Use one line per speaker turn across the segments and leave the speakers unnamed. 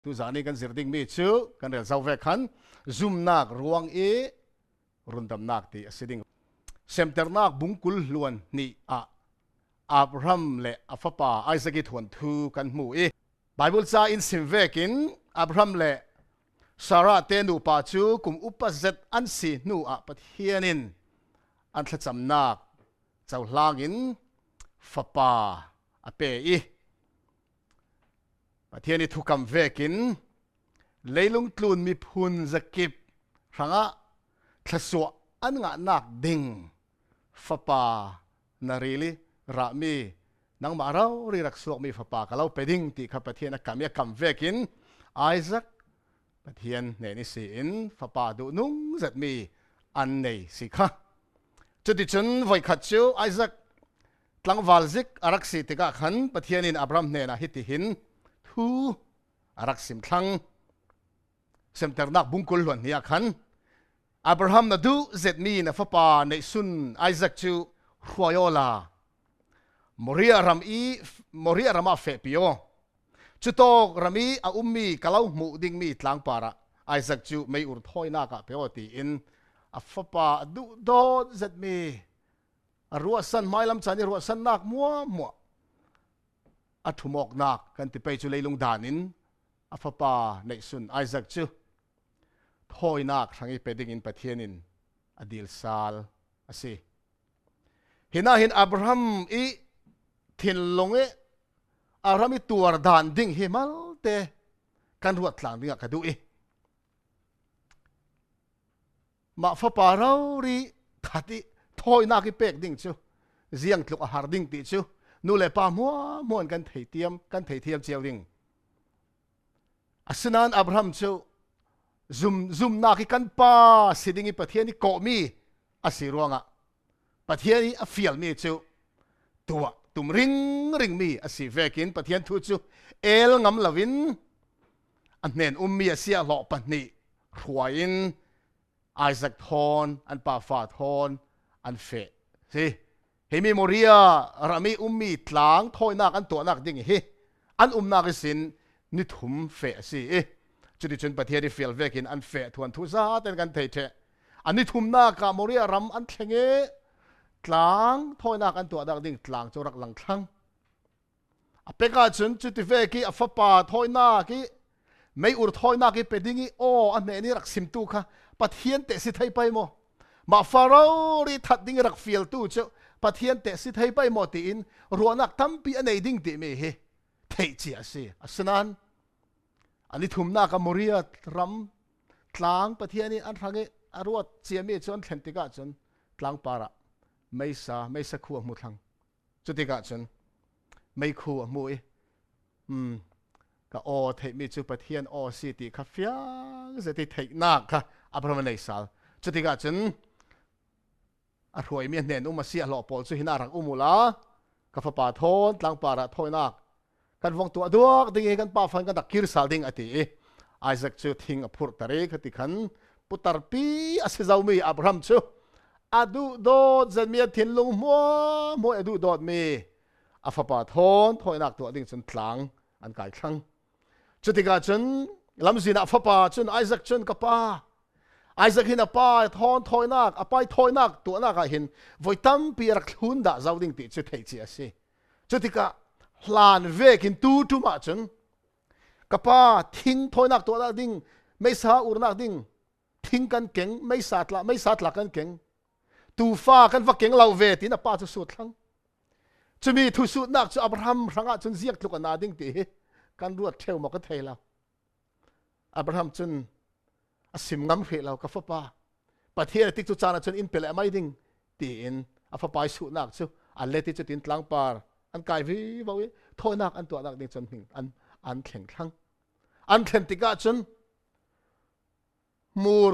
tu zani kan zirding mi chu kan rel zau ve khan Zumnak Ruangih Rundamnak ti asiding semternak bungkul luan ni a Abraham le afapa Isaac i thuan thu kan mu e Bible cha in simvekin Abraham le Sarah te nu pa chu kum upazet an si nu a pathianin an thachamnak chauhlangin fapa ape i pathiani thukam vekin leilung tlun mi phun zakip ranga thlaswa an nga nak ding fapa narili rami nang marau ri raksuak mi fapa kalau peding ti kha pathian kamya kam vekin Isaac pathian ne ni si in fapa du nung zat mi an nei si kha chuti chun voi khat chu Isaac tlang walzik arak si tika khan pathianin Abraham ne na hiti hin thu arak sim thlang semternak bungkul lon nia khan Abraham na du zet mi na fapa nei sun Isaac chu huayola Moria rama fe pio chutok rami a ummi kalau mu ding mi tlang para Isaac chu mei ur thoi na ka peoti in a fapa du do zet mi a ruwa san mailam chani ruwa san nak mua a thumok nak kan ti pe chu leilung danin a fapa nei sun Isaac chu thoi nak rangi peding in pathianin adil sal asi hinahin Abraham i thin longe Abraham i tuar dan ding himal te kan ruat tlang dinga kadu e ma fapa rauri thati thoi na ki pek ding chu ziang tluk a har ding ti chu nu le pa mon kan thei thiam chiao ding asinan Abraham chu zum na ki kan pa sidingi pathiani ko mi asiruanga pathiani a fial mi chu tua tum ring mi asi vekin pathian thu chu el ngam lavin an nen ummi asia lo pani ruain Isaac thon an pa fa thon an fe si hemi Moria rami ummi tlang thoi nak an to nak ding hi an nak sin ni thum fe si chudi chun pathiani fial vekin an fe thuan thu za ten kan thei the ani thum na ka Moria ram an thlenge tlang thoi nak an to dak ding tlang chorak lang thlang apeka chun chuti veki afapa thoi na ki mei ur thoi na ki pedingi o an ne ni rak sim tu kha pathian te si thai pai mo ma farao ri that ding rak fial tu chu pathian te si thai pai mo ti in ruanak tampi anei ding ti me he thei chi ase asnan ani thum na ka Moria ram tlang pathiani an range aruat chiami chon thlentika chon tlang para meisa khu mu thlang chutika chun mei khu mu e ka o thei mi chu pathian o si ti kha fiang zeti thei na kha Abraham nei sal chutika chun a roi mi nen sia lo pol chu hina rang umula ka fa pa thon tlang para thoi nak kan wong tu aduak ding kan pa fan kan dakir sal ding ati Isaac chu thing a phur tare khati khan putar pi asizau mi Abraham chu adu do zanmia thinlung mo adu dot me afapa thon thoi nak to ding chun tlang an kai thlang chutika chun lamzina afapa chun Isaac chun kapa Isaac hin apa thon thoi nak apai thoi nak to na ka hin voitam pi rak thun da zawding ti chu thei chi ase chutika hlan vekin tu ma chun kapa thing thoi nak to na ding meisa ur nak ding thing kan keng meisa tla kan keng tu fa kan va keng lau ve tin a pa chu su thlang chumi thu su nak chu Abraham ranga chun ziak tluk na ding ti kan ruat theu ma ka theila Abraham chun asim ngam he lau ka fa pa pathian tik chu chana chun in pele mai ding ti in a fa pai su nak chu an leti chu tin tlang par an kai vi bawi thoi nak an to nak ding chun hing an thleng thlang an thlen tika chun mur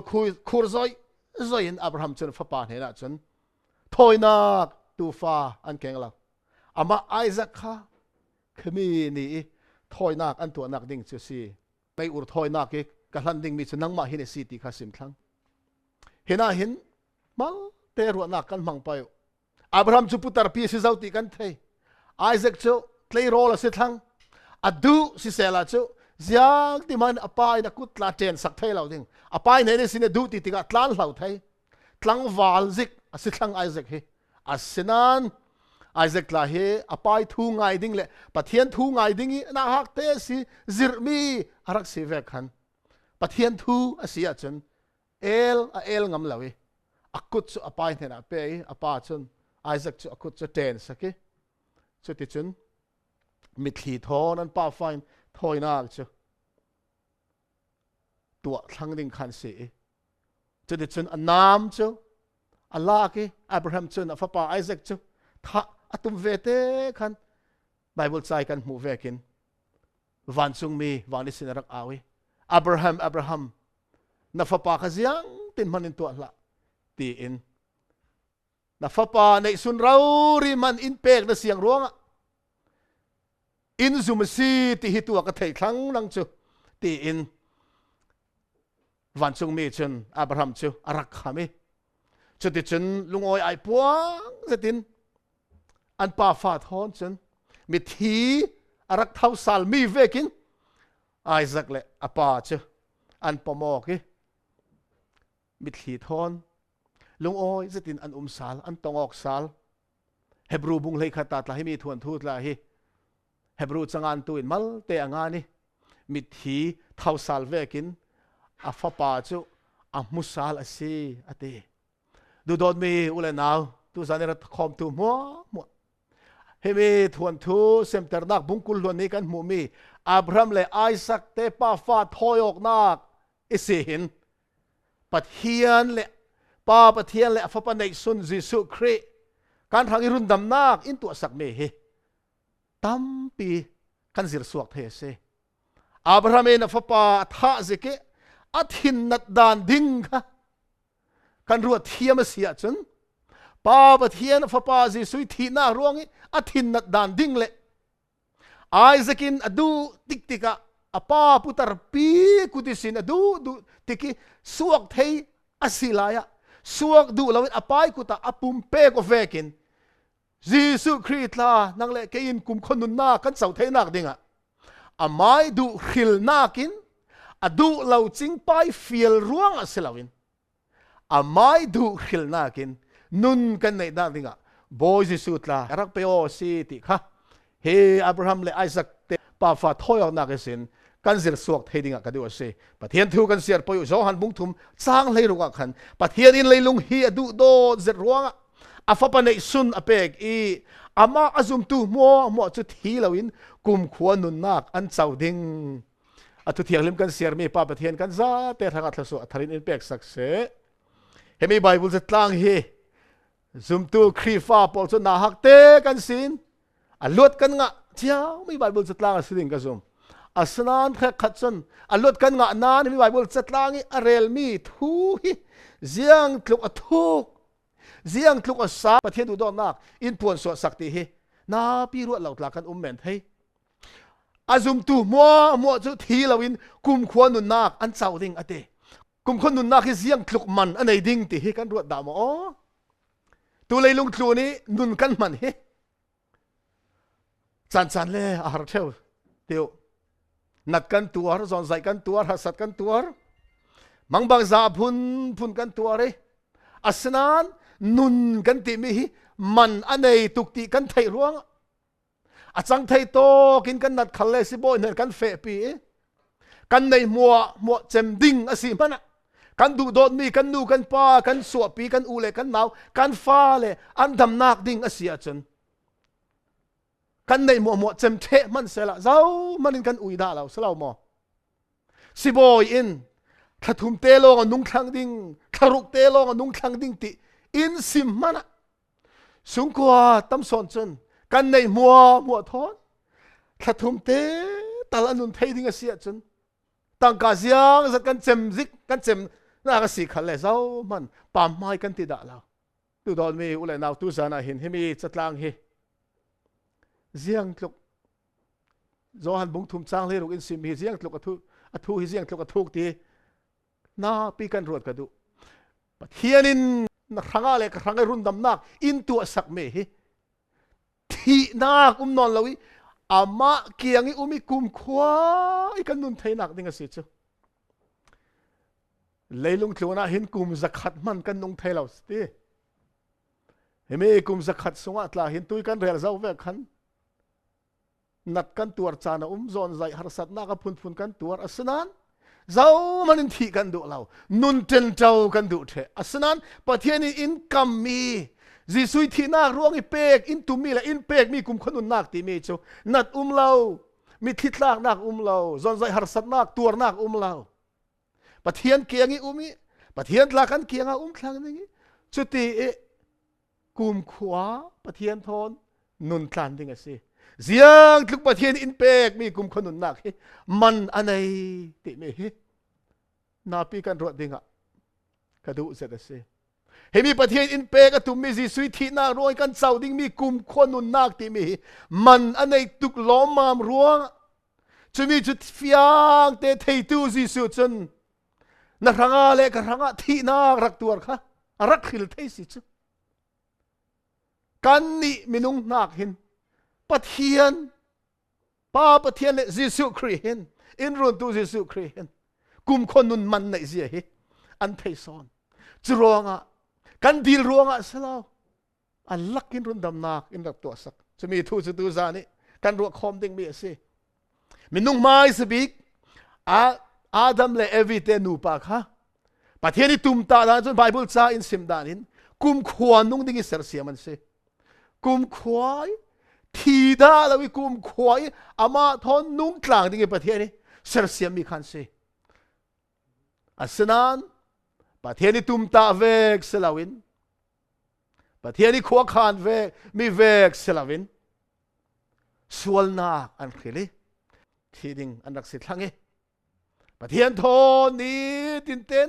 khur zoi in Abraham chun fa pa he na chun thoi nak tu fa an keng la ama Isaac kha khmi ni thoi nak an to nak ding chu si mai ur thoi nak ke ka hlan ding mi chu nang ma hin si ti kha sim thlang hina hin mal te ru nak kan mang payo Abraham chu putar pi si zauti kan thei Isaac chu clay roll si thlang adu si sela chu giang ti man apai na kut la ten sak thai lo ding apai nei ne sin du ti ti ga tlan hlau thai tlang wal zik asithlang Isaac he asinan Isaac la he apai thu ngai ding le pathian thu ngai ding i na hak te si zirmi arak si ve khan pathian thu asia chun el ngam lawi akut chu apai ne na pe apa chun Isaac chu akut chu ten saki chu ti chun mitli thon an pa fine thoi na chu tua thlang ding khan si chu ti chun anam chu Allah ki Abraham chun afapa Isaac chu tha atum vete khan Bible chai kan mu vekin van chung mi van isin rak awi Abraham na fapa khaziang tin manin to la ti in na fapa nei sun rauri man in pek na siang ruanga in zum si ti hi tua ka thei thlang nang chu ti in van chung mi chun Abraham chu arak khami chu ti chun lungoi ai puang zatin an pa fa thon chun mi thi arak thau sal mi vekin Isaac le apa chu an pomo ki mi thi thon lungoi zatin an sal an tongok sal Hebrew bung lei khata tla hi mi thuan thu tla hi Hebrew changan tu in mal te angani mi thi thau sal vekin a fa pa chu a musal asi ate du dot mi ule naw tu zanera khom tu mo hemi thuan thu sem ter nak bungkul lon ni kan mu mi Abraham le Isaac te pa fa thoyok nak isin pathian le pa pathian le fa pa nei sun Jesu Christ kan Ruangih Rundamnak in tu sak me he tampi kan zir suak the se Abraham en fa pa tha zeke athin nat dan ding kha kan ruat thiam sia chun pa pathian fa pa Jesu thi na ruangi athin nat dan ding le Isaac in adu tiktika apa putar pi kutisin adu tiki suak thei asilaya suak du lawit apai kuta apum pe ko vekin Jesu Christ la nang le ke in kum khonun na kan sau thei nak dinga amai du khil nakin adu lau ching pai fiel ruang asilawin amai du khil nakin nun kan nei da dinga boy Jesu tla rak pe o si ti kha he Abraham le Isaac te pa fa thoyok na ke sin kan zir suak thei dinga ka du se pathian thu kan siar poyu zo han bung thum chang lei ruwa khan pathian in leilung hi adu do zir ruanga afapa nei sun apek i ama azum tu mo chu thi lawin kum khuan nun nak an chau ding atu thianglim kan siar mi pa pathian kan za te thanga thlasu atharin in pek sak se hemi Bible ze tlang hi zum tu khrifa pol chu na hak te kan sin alot kan nga chiao mi Bible ze tlang asing ka zum asnan khatson alot kan nga nan mi Bible ze tlangi arel mi thu hi ziang tluk athuk ziang tluk asa pathian du don nak in puan so sakti hi na pi ru laut la kan men thei azum tu mo chu thi lawin kum khwan nun nak an chau ding ate kum khwan nun nak hi ziang tluk man anei ding ti hi kan ruat da mo tu leilung tlu ni nun kan man hi chan le ar theu teu nat kan tuar zon zai kan tuar hasat kan tuar mangbang za phun kan tuar re asnan nun kan ti mi hi man anei tukti kan thei ruang achang thei to kin kan nat khalle si boy ner kan fe pi kan nei mo chem ding asi mana kan du dot mi kan nu kan pa kan suwa pi kan ule kan naw kan fa le an dam nak ding asia chun kan nei mo chem the man sela zau manin kan uida law selaw mo si boy in thathum te lo nung thlang ding tharuk te lo nung thlang ding ti in sim mana sungkwa tam son chun kan nei mo thon thathum te tal anun thei ding asia chun tang ka ziang zat kan chem zik kan chem na ka si khale zau man pam mai kan ti da la tu don mi ule naw tu sana hin hemi chatlang hi ziang tluk zo han bung thum chang le ru in sim hi ziang tluk athu hi ziang tluk athuk ti na pi kan ruat ka du pathianin na ranga le ka ranga Rundamnak in tu sak me hi thi na kum non lawi อามาเกียงอุมิกุมควายกันนุนไทยนักดิ่งสิจ้เลยลงที่ว่าเห็นกุมสักขัดมันกันนุนไทยเราสิเห็นไหมกุมสักขัดสวัสดิ์ละเห็นตุยกันเรียลเจ้าเวกขันนัดกันตัวจานะจอนใจหารสัตนักพุ่นกันตัวอัศนันเจ้ามันอินทีกันดูเรานุนเจนเจ้ากันดูเถอะอัศนันประเทศนี้อินกัมมีจีสุยที่นักร่วงอิเปกอินตุมีและอินเปกมีกุมขนุนนักที่มีเจ้านัดเรามีทิศลากนักเราจอนใจหารสัตนักตัวนักเราประเทศเกียงอิประเทศลากันเกียงทางนี้จุดที่กุมขวาประเทศทอนนุนทานดิ่งสิเสียงทุกประเทศอินเปกมีกุมขนุนนักมันอันไหนติเมฮนาปีกันรถดิ่งกระดูเสด็จเสเห็นมีประเทศอินเปกตุมีสิสุยที่น่ารวยกันเจ้าดิ่งมีกุมขนุนนักติเมฮมันอันไหนตุกล้อมมามรัวจะมีจุดฟิยังเตะเทตูสิสุจนนักรังอาเล็กรังอาที่น่ารักตัวค่ะรักขิลเทสิจุกันนี่มินุงนักเห็นประเทศป้าประเทศเนี่ยยิสุคริสต์อินรุนตูยิสุคริสต์กุมคนนุนมันในเสียเหอันเทศอนจรวงอ่ะกันดีรวงอ่ะสลาวอันลักอินรุนดำนักอินรักตัวสักจะมีทูจตูจานี่กันรวคอมดิ่งมีเสียมินุงไม้สบิกอาดัมและเอวิเตนูปากฮะประเทศนี้ตุ่มตาแล้วจนไบเบิลจ้าอินสิมดานินกุมขวานุ่งดิ่งเสียเสียมันเสียกุมขวายทีด้าเราวิกุมขวายอามาทอนนุ่งกลางดิ่งประเทศนี้เสียเสียมีขันเสียอัศนันประเทศนี้ตุ่มตาเวกเสลาวินประเทศนี้ขวาขานเวกมีเวกเสลาวินส่วนนักอันขีลีที่ดิ่งอันรักสิทธิ์ทั้งเอประเทศทอนนี้ตินเต้น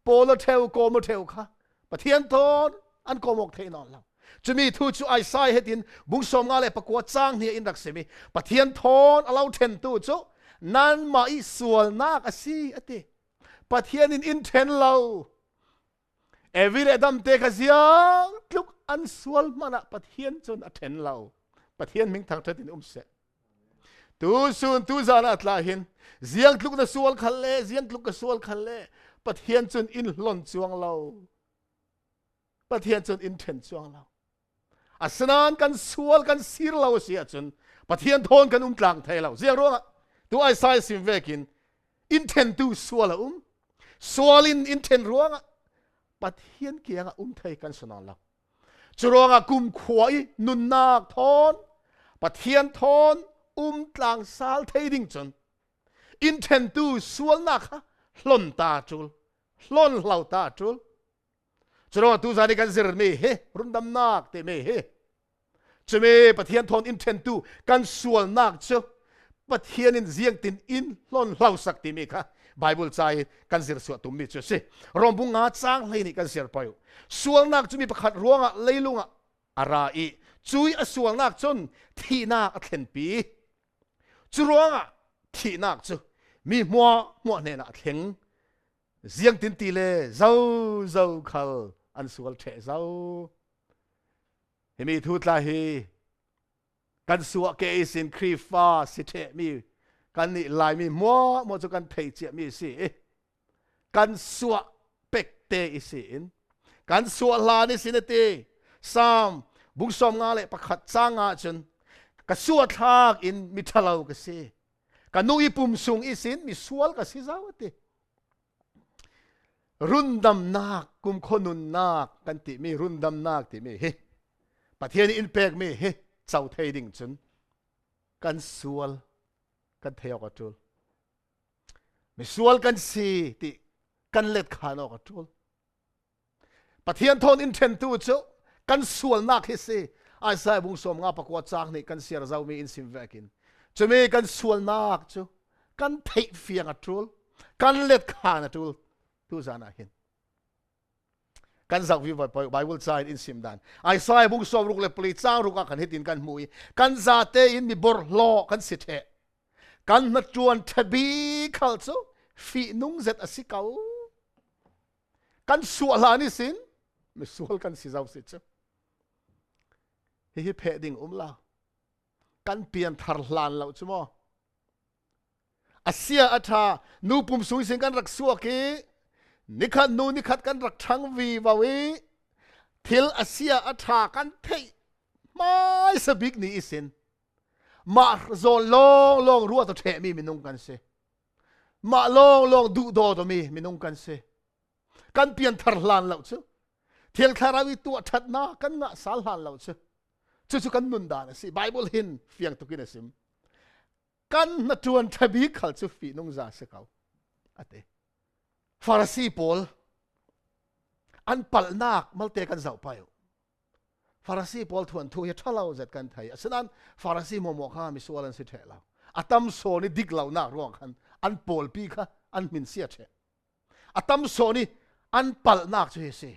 โปลเทวโกมเทวค่ะประเทศทอนอันโกมกเทนอนเราจะมีทูจูไอไซเฮดินบุงสมงาเลประกวดจ้างเนี่ยอินดักเซมีประเทศทอนเราเทนตูจูนั่นมาอีส่วนนักสิอติประเทศอินเทนเราเอวิเรดัมเตกเสียลุกอันส่วนมันประเทศจนเทนเราประเทศมิงทางเทดินเสตูซุนตูจานัดลาหินเสียงลุกนะส่วนขันเล่เสียงลุกนะส่วนขันเล่ประเทศจนอินหล่นจวงเราประเทศจนอินเทนจวงเราอัศนานกันส่วนกันซีร์เราเสียจนประเทศทนกันกลางไทยเราเสียรู้อ่ะตัวไอ้สายสิมเวกินอินเทนตูส่วนเราส่วนอินเทนรู้อ่ะประเทศเกียงไทยกันสนองเราจะรู้อ่ะกุมขวายนุนนักทนประเทศทนกลางสาลไทยดิ่งจนอินเทนตูส่วนนักหล่นตาจุลหล่นเหล่าตาจุลจะรู้ว่าตูจานี่กันเสร็จไม่เฮรุนดำนักแต่ไม่เฮจะมีประเทศทนอินเทนตูกันส่วนนักเจ้าประเทศนี้เสียงตินอินหล่นเหล่าสักที่มีค่ะไบเบิลใจกันเสร็จสวดตุ่มมิเจ้าสิรวมบุงอาจ้างเลยนี่กันเสร็จไปส่วนนักจะมีประคัดร้วงเลยลุงอะไรจุยส่วนนักจนที่นักเข็นปีจุร้วงที่นักจูมีมัวเนี่ยนะเข็งเสียงตินตีเล่เจ้าเขาอันสวลเทเจ้าเฮมีทูตลาฮีกันสวะเกสินครีฟ้าสิเทมีกันนี่ลายมีมัวจุกันเทเจมีสิกันสวะเป็กเตอิสินกันสวะลานิสินเตสามบุกสมงาเลประคัดจ้างอาจนกันสวะทากอินมิทลาวกสิกันนุยปุ่มสูงอิสินมีสวลกสิเจ้าติรุนดำนักกุมคนนุนนักกันติมีรุนดำนักติมีเฮประเทศนี้อินเปกมีเฮเจ้าไทยดิ่งจนกันสวลกันเทียวกับจุลมีสวลกันสีติกันเล็ดขานอกับจุลประเทศทนอินเทนตูเจ้ากันสวลนักเฮสิไอ้สายบุงสมงาประกวดจ้างนี่กันเสียเรามีอินสิมเวกินจะมีกันสวลนักเจ้ากันเทเฟียงกับจุลกันเล็ดขานกับจุลทุจานาเห็นกันสักวิบัติไบเบิลใจอินสิมดันไอ้สายบุงสมรุกเล็บปลีจ้างรุกกันเห็ดินกันมวยกันซาเตอินมีบอร์ลอกันสิเทกันนัดจวนทบีขัลโซฟีนุ่งเจ็ดอสิเกากันสวลานิสินไม่สวลกันสิเจ้าสิเจ้าเฮ้ยเพดิ่งลา กันเปลี่ยนทารลานเราใช่ไหมอาเซียอาชานูปุ่มสุยสิงกันรักสัวกีนิคัดนูนิคัดกันรักทั้งวีวาวีทิลอาเซียอาชากันเทไม่สบิกนี่อิสินมาโซลองรัวตัวเทมีมินุงกันเสมาลองดูโดตัวมีมินุงกันเสกันเปลี่ยนทารลานเราชื่อเทียนคาราวิตัวชัดนากันงะสารลานเราชื่อจู่ๆกันนุนดานสิไบเบิลหินเฟียงตุกินสิมกันนัดวนทบีขัลชูฟีนุงซาเสเขาอเตฟาริสีปอลอันปัลนักมัลเตกันเจ้าไปฟาริสีปอลทวนทุยทะเลาจัดกันไทยฉะนั้นฟาริสีมโมข้ามิสวาลันสิเทลาอัตมโซนี่ดิกเหล่านักร่วงกันอันปอลปีค่ะอันมินเสียเชอัตมโซนี่อันปัลนักช่วยสิ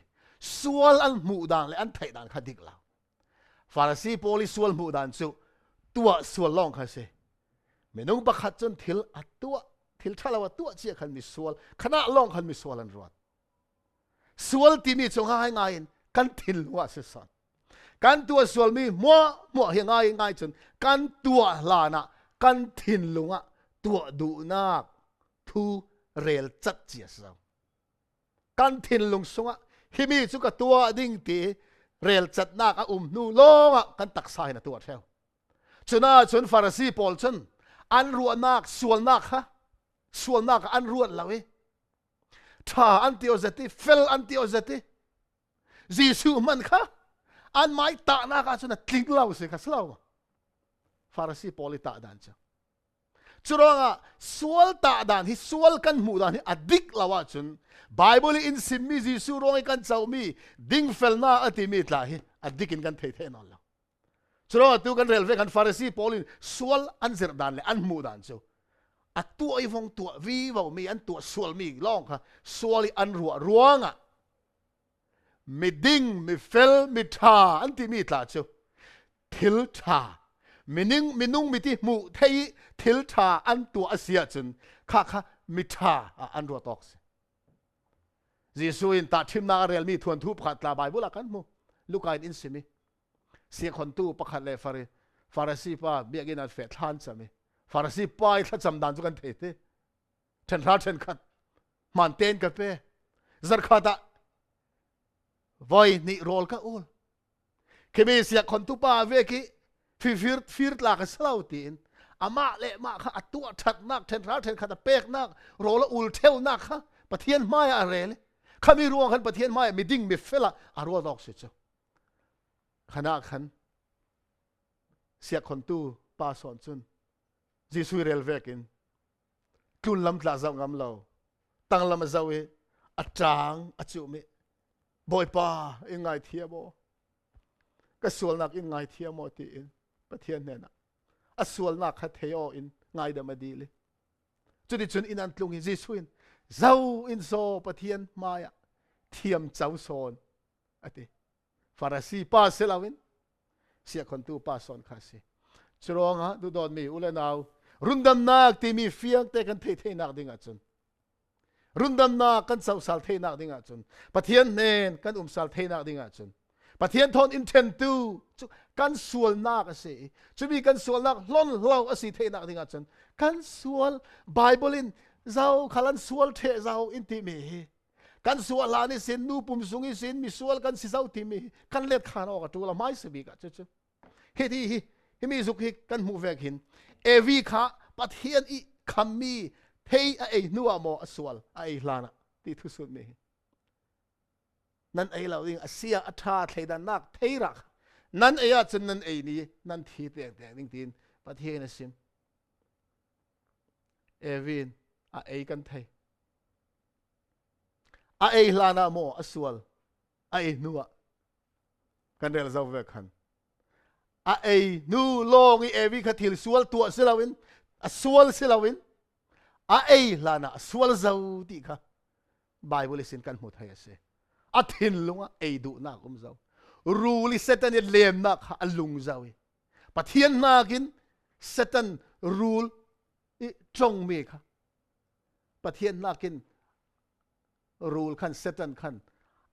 สวลอันมูดานและอันไทยดานขัดดิกเหล่าฟาริสีปอลิสวลมูดานจู่ตัวสวลลองค่ะสิไม่นุ่งบักขัดจนทิลอัดตัวทิลทะเลาตัวเชี่ยขันมิสวลขณะลองขันมิสวลันรวดสวลที่มีจงหายง่ายกันทิลว่าเสียสันกันตัวสวลมีมัวเฮียง่ายจนกันตัวลานะกันทิลลุงะตัวดูนักทูเรลจัดเจียสเรากันทิลลุงสงะฮิมีจุกตัวดิ่งตีเรลจัดนักนูลงะกันตักสายนะตัวเท่าชนะจนฟาริสีปอลชนอันรัวนักสวลนักฮะสวลนักอันรัวเราเอถ้าอันเตียวเจติเฟลอันเตียวเจติจีซูมันค่ะอันไม่ตานักจนทิ้งเราสิค่ะสลาวฟาริสีปอลิตาดันจ้ะจุดว่าสวลตาดันที่สวลกันมูดันที่อดิกลาวจนไบเบิลอินซิมีจีซูร้องกันเจ้ามีดิ้งเฟลนาอติมีตลาฮิอดิกินกันเท่ๆนั่นแหละฉะนั้นตัวกันเรลเวกันฟาริสีปอลินสวลอันเสด็จดันเลยอันมูดันเจ้าอัตตัวไอ้ฟงตัววีว่ามีอันตัวสวลมีล่องค่ะสวลอันรัวงอ่ะมีดิ้งมีเฟลมีทาอันที่มีตลาดเจ้าทิลทามีนุ่งมีที่มูเทยทิลทาอันตัวอาเซียจนค่ะมีทาอันรัวตอกสิจีซูอินตัดทิมนาเรลมีทวนทุบขัดลาบายบุลักันมูลูกไอ้อินสิมีเสียคนตู้ประคันเลยฟาริสีป้าเบียกินัดเฟทฮันส์มีฟาริสีป้าถ้าจำดันจุกันเทเตเทนรัดเทนขัดมันเต้นกับเป้จัดขัดอะไว้นี่โรลก็อูลเคมีเสียคนตู้ป้าเวกิฟิร์ตลากสลาวตีนอามาเละมาค่ะตัวชัดนักเทนรัดเทนขัดเป๊กนักโรลอูลเทลนักค่ะปะเทียนไม่อะไรเลยข้ามีรวงขันปะเทียนไม่มีดิ้งมีเฟล่าอารวาดอกสิเจ้าขณะขันเสียคนตู้ป้าสอนจุนจีสุยเรลเวกินทุนลำตาเจ้างำเราตั้งลำเจ้าเออาจางอาจุมิบอยป้าอิงไงเทียบก็ส่วนนักอิงไงเทียมอตีอินประเทศเนี่ยนะส่วนนักขัดเทียอินไงเดมาดีเลยจุดจุนอินันตุงจีสุยเจ้าอินโซประเทศมายเทียมเจ้าโซนอะติฟาริสีป้าเซลาวินเสียคนตู้ป้าสอนข้าสิชรองฮะดูดอนมีอุเลนาวรุนดำนักที่มีเฟียงแต่กันเทนักดิ่งจนรุนดำนักกันสาวสาวเทนักดิ่งจนปะเทียนเนนกันสาวเทนักดิ่งจนปะเทียนทอนอินเทนตูกันส่วนนักสิจะมีกันส่วนนักล้นเล่าสิเทนักดิ่งจนกันส่วนไบเบิลินเจ้าขลันส่วนเทเจ้าอินติมีกันสวลานี่สินนูปุ่มสุงสินมีสวลกันสิเจ้าทีมีกันเล็ดขานออกตัวละไม่สบิกะเจ้าเฮดีฮิมีสุขิกันมูเวกหินเอวีขาปัทเฮียนอีคำมีเฮียไอนัวโมอสวลไอลานะที่ทุสุดมีนั่นไอเราเองเสียอัฐาเทดันนักเทรักนั่นไออาจนั่นไอนี้นั่นทีแต่จริงๆปัทเฮียนสิมเอวินไอกันไทยไอ้ลานาโมอสวลไอ้นัวกันเดลซาวเวกันไอ้นูลงไอ้วิคทิลสวลตัวเซลาวินสวลเซลาวินไอ้ลานาสวลซาวดีค่ะไบเบิลสินกันหมดให้เสทินลุงไอ้ดูนักเจ้ารูลิเซตันเลมนักลุงเจ้าปะเทียนนักินเซตันรูลจงมีค่ะปะเทียนนักินรูลขันเซตันขัน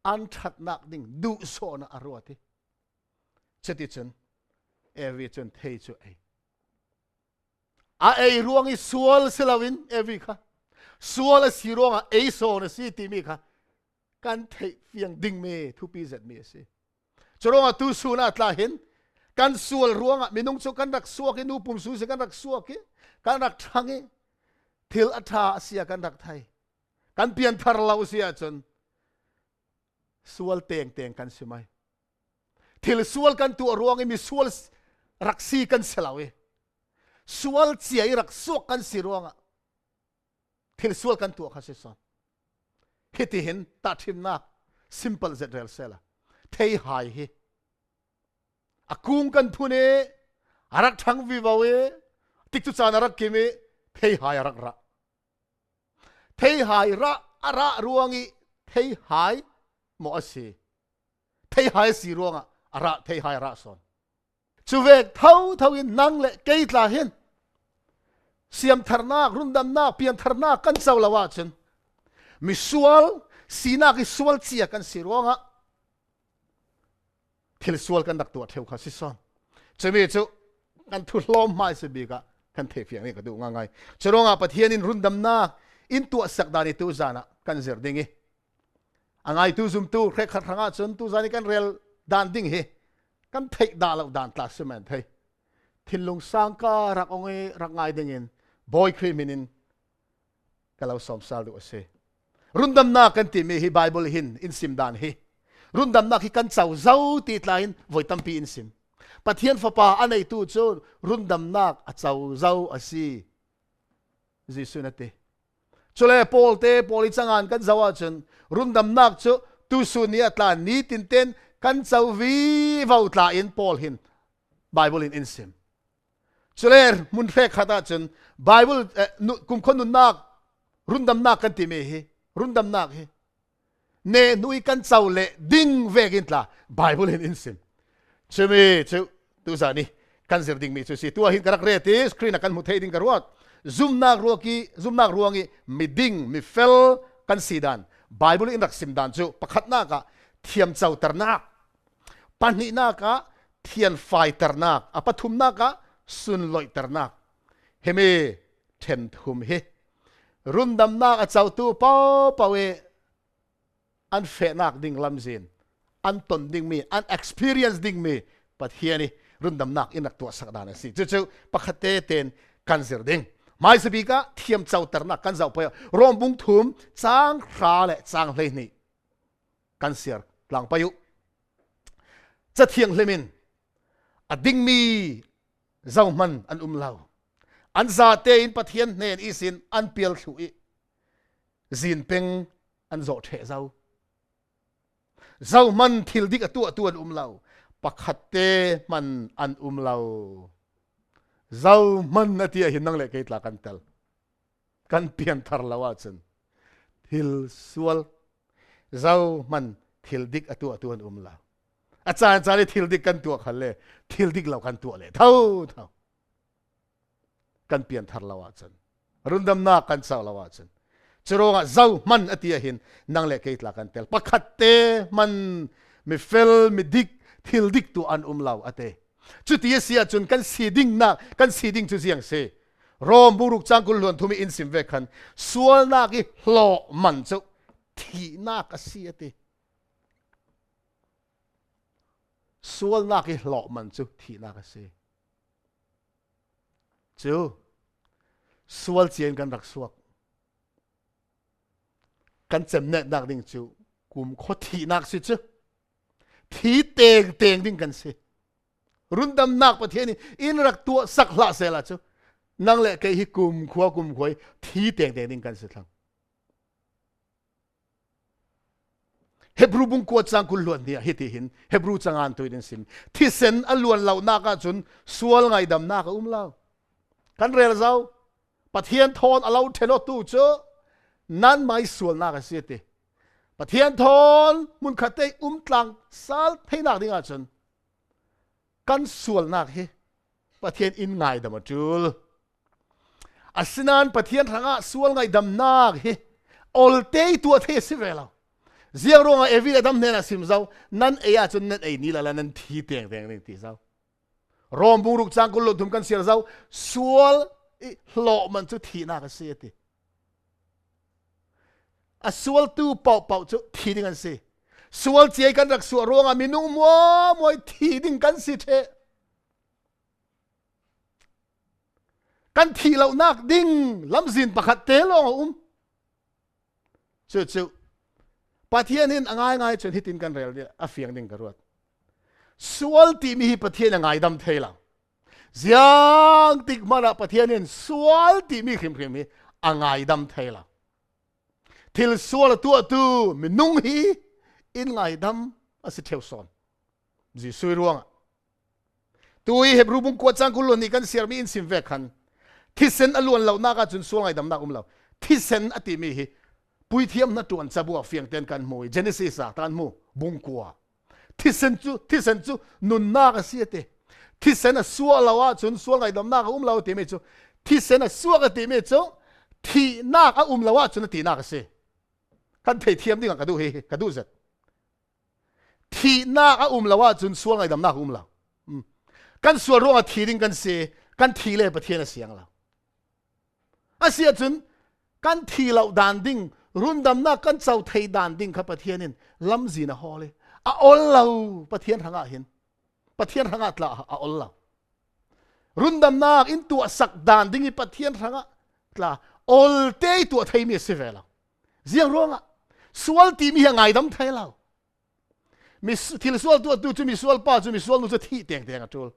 อันทัดนักดิ่งดูโซนอารวติเจติชนเอวิชนเทจูไอ a ei ruang i sual selawin every kha sual a si ruang a ei so na si ti mi kha kan thei fiang ding me thu pi zat me se chorong a tu su na tla hin kan sual ruang a minung chu kan rak suak nu pum su se kan rak suak ki kan rak thangi thil atha sia kan rak thai kan pian thar lau sia chon sual teng teng kan simai thil sual kan tu ruang mi sual raksi kan selawe sual chiai rak suak kan si ruanga thil sual kan tu kha se son hiti hin ta thim na simple zet rel sela thei hai hi akung kan phune arak thang vi bawe tik tu chan arak kime thei hai arak ra thei hai ra ara ruangi thei hai mo ase thei hai si ruanga ara thei hai ra son chuwek thau in nang le kei tla hin siam tharnak rundamnak pian tharnak kan chaw lawa chen mi sual sina ki sual chia kan si ruanga thil sual kan dak tu theu kha si son chemi chu kan thu hlom mai se bi ka kan the fiang ni ka du nga ngai choronga pathian in rundamnak in tu sak dani tu zana kan zer dingi angai tu zum tu rek khat ranga chon tu zani kan rel dan ding he kan thei da lo dan tla semen thei thilung sang ka rak onge rak ngai dingin boy kriminin kalau som sal du ase rundamnak kan ti me hi bible hin in sim dan hi rundamnak hi kan chaw zau ti tlain voi tampi in sim pathian fapa anei tu chu rundamnak a chaw zau asi jisu na te chule poli changan kan zawa chen rundamnak chu tu su ni atla ni tin ten kan chaw vi vau tla in pol hin bible in sim chule mun fe khata chen bible kum khon nun nak rundamnak kan ti me hi rundamnak hi ne nui kan chaw le ding vegin tla bible in sim cheme chu tu zani kan zer ding mi chu si tu hin karak re ti screen kan mu thei ding karwat Zumnak Ruangih mi ding mi fel kan sidan bible in rak sim dan chu pakhat na ka thiam chaw tarnak panni na ka thian fai tarnak apathum na ka sun loi tarnak heme them thum he rundamnak a chaw tu pawe an fe nak ding lamzin an ton ding mi an experience ding mi pat hiani rundamnak in rak tu sak dan si chu pakhate ten kan zer ding mai se bi ka thiam chaw tarnak kan zau pa rom bung thum chang kha le chang hlei ni kan siar tlang payu cha thiang hlemin ading mi zau man an lau an za te in pathian nen isin an pial thu i zin peng an zo the zau man thil dik atu an lau pakhat te man an lau zau man na tia hin nang le ke tla kan tel kan pian thar lawa chen thil sual zau man thil dik atu an lau achan chari thil dik kan tu khalle thil dik lau kan tu le thau kan pian thar lawa chen rundamnak kan chaw lawa chen chironga zau man atia hin nang le ke tla kan tel pakhat te man mi fel mi dik thil dik tu an lau ate chu ti sia chun kan siding chu siang se rom buruk changkul lon thumi in sim ve khan sual na ki hlo man chu thi na ka siate sual na ki hlo man chu thi na ka se chu sual chien kan rak suak kan chem ne dak ding chu kum kho thi nak si chu thi teng ding kan se rundamnak pathian in rak tu sak hla sela chu nang le ke hi kum khoi thi teng ding kan se thlang hebru bung ko chang kul luan dia hiti hin hebru changan tu in sim thi sen aluan lau na ka chun sual ngai dam na ka lau kan rel zau pathian thon alau thelo tu chu nan mai sual na ka siete pathian thon mun khate tlang sal theinak dinga chun kan sual nak he pathian in ngai dam atul asinan pathian ranga sual ngai dam nak he olte tu the si velo ziang ronga evi adam nena sim zau nan eya chun nan ei ni la nan thi teng ti zau rom buruk chang kul thum kan sir zau sual หล่อมันจะทีน่ากันเสียติสวลตู้เป่าจะทีดิ้งกันสิสวลเจียกันรักสวรวงมีนุ่งมัวมวยทีดิ้งกันสิเทกันทีเรานักดิ้งลำสินประคัดเตลองจู่ปะเทียนินง่ายจนฮิตินกันเร็วเนี่ยเฟียงดิ้งกระรวดสวลตีมีปะเทียนง่ายดำเทลังยังติกมาละปะเทียนินสวลตีมีขิมมีง่ายดำเทลังทิลสวลตัวมีนุ่งฮีอินง่ายดำสิเทวซอนจีสุยรวงตัวเห็บรูปงกวดจังกุลนี่กันเสียมีอินสิมเวกันที่เซนอลวนเราหน้าก็จนสวงง่ายดำนักเราที่เซนอติมีฮีปุยเทียมนัดจวนจะบวกเฟียงเต็นกันมวยเจเนซิสตานมูบุงกัวที่เซนจูนุนหน้าก็เสียเตที่เซนสัวเราว่าจนสวงไงดำหน้าก็เราตีไม่จูที่เซนสัวก็ตีไม่จูที่หน้าก็เราว่าจนตีหน้าก็เสียกันเทียมนี่กันดูเฮกันดูเสร็จที่หน้าก็เราว่าจนสวงไงดำหน้าก็เรากันสัวรู้ว่าทีดิ้งกันเสียกันทีเล่ประเทศเสียงเราเสียจนกันทีเราดานดิ้งรุ่นดำหน้ากันเจ้าไทยดานดิ้งครับประเทศนี้ลำจีน่ะฮอเลยอลเราประเทศทางเห็นประเทศทางตลาอลเรารุ่นดำหน้าอินตัวสักดานดิ้งประเทศทางตลาอลเตยตัวไทยมีเสวเราเสียงร้องสวลตีมียังไงดำไทยเรามีที่สวลตัวจะมีสวลป้าจะมีสวลนู้จะที่เตียงจุล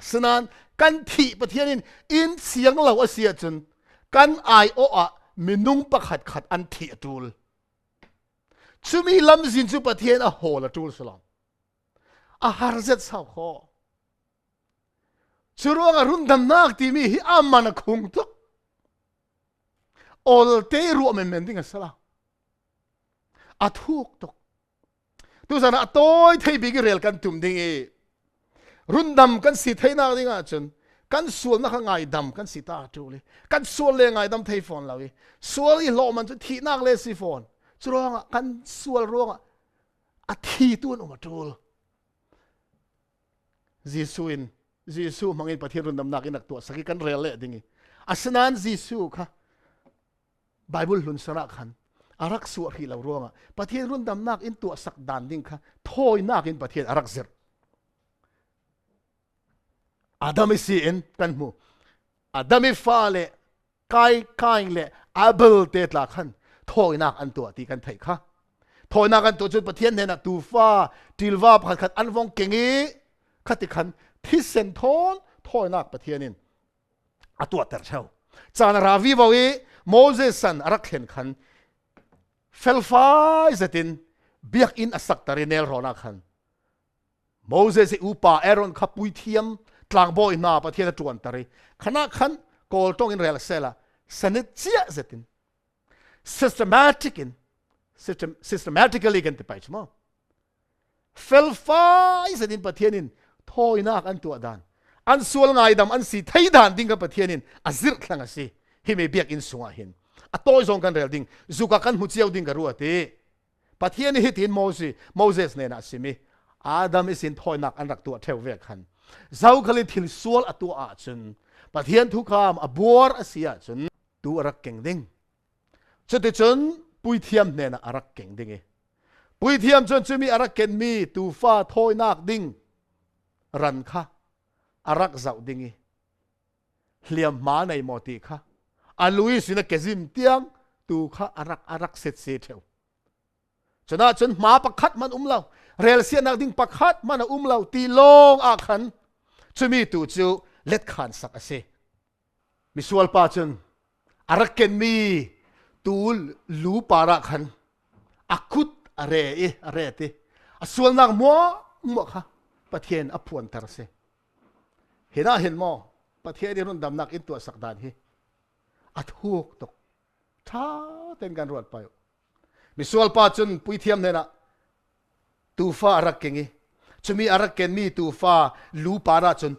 ฉะนั้นกันที่ประเทศนี้อินเสียงเราเสียจนกันไอโอมีนุ่งประขัดอันเทียจูลชุมีลำสินจุประเทศโหละจูลสลามหาร์เซตสาวขอชุรวงรุ่นดำนักที่มีอามันคงตุกอลเตยรัวเมนดิ้งสลามทุกตุกตุสันตัวไทยบิกเรลกันตุ่มดิ้งรุ่นดำกันสิไทยนาดิ้งจนกันส่วนนักง่ายดำกันสิตาจูเลยกันส่วนเลยง่ายดำไทยฟอนเราส่วนอีหล่อมันจะทีนักเลยสิฟอนจุร้องกันส่วนร้องทีตัวออกมาจูลจีซูมังอินประเทศรุ่นดำนักอินักตัวสักกันเรลเล่ดิ้งฉะนั้นจีซูค่ะไบเบิลลุนสระขันรักส่วนที่เราร้องประเทศรุ่นดำนักอินตัวสักดานดิ้งค่ะโทยนักอินประเทศรักเซรอาดัมไม่เสียนกันมูอาดัมไม่ฟ้าเล่ไก่เล่อับเบิลเตตลาขันถอยนักอันตัวที่กันไทยค่ะถอยนักอันตัวจุดประเทศเนี่ยนะตูฟ้าทิลวาพันอันวงเก่งขัดที่ขันที่เซนทอนถอยนักประเทศนี้ตัวเตอร์เช่าจานราวีบอกโมเสสันรักเห็นขันเฟลฟ้าจะตินเบียกอินอสักตารีเนลรอนักขันโมเสสอุปาเอรอนขับปุยเทียมกลางบ่อยนาประเทศจวนตารีขณะขันโกลตงอินเรลเซล่าสนิทเจียจะติน systematically กันติไปใช่ไหมเฟลฟ้าจะตินประเทศนี้ถอยนักอันตัวดานอันส่วนง่ายดำอันสีไทยดานดิ้งกับประเทศนี้ซิร์คลังสิฮิเมเบียกอินสุงหินตัวจงกันเรลดิ้งจุกกันหุ่นเจียวดิ้งกันรัวตีประเทศนี้ฮิตินโมเสสเนี่ยนะสิมีอาดัมสินถอยนักอันรักตัวเทวเวกันเจ้าคลิทิลส่วนตัวอาจนประเทศทุกคำบัวเสียจนตัวรักเก่งดิ้งจุดจนปุยเทียมเนี่ยนะรักเก่งดิ้งปุยเทียมจนจะมีรักเก่งมีตัวฟ้าถอยนักดิ้งรันค่ะรักเจ้าดิ้งเลี้ยมมาในมอติค่ะลุยสินะเกจิมเตียงตัวค่ะรักเสร็จเสียเทวจนหมาประคัดมันเราเรลเซียนักดิ้งประคัดมันเราตีลงอาขันจะมีตัวจูเล็ดขันสักเสมีส่วนป้าจนรักเกนมีตัวลูปาระขันคุดอะไรตีส่วนนักมัวค่ะประเทศพวนตระเสเห็นมอประเทศที่รุ่นดำนักอินตัวสักดานฮีทุกตกท้าเต้นกันรวดไปมีส่วนป้าจนปุยเทียมเนี่ยนะตูฟ้ารักเก่งจะมีรักเก่งมีตูฟ้าลูปาระจน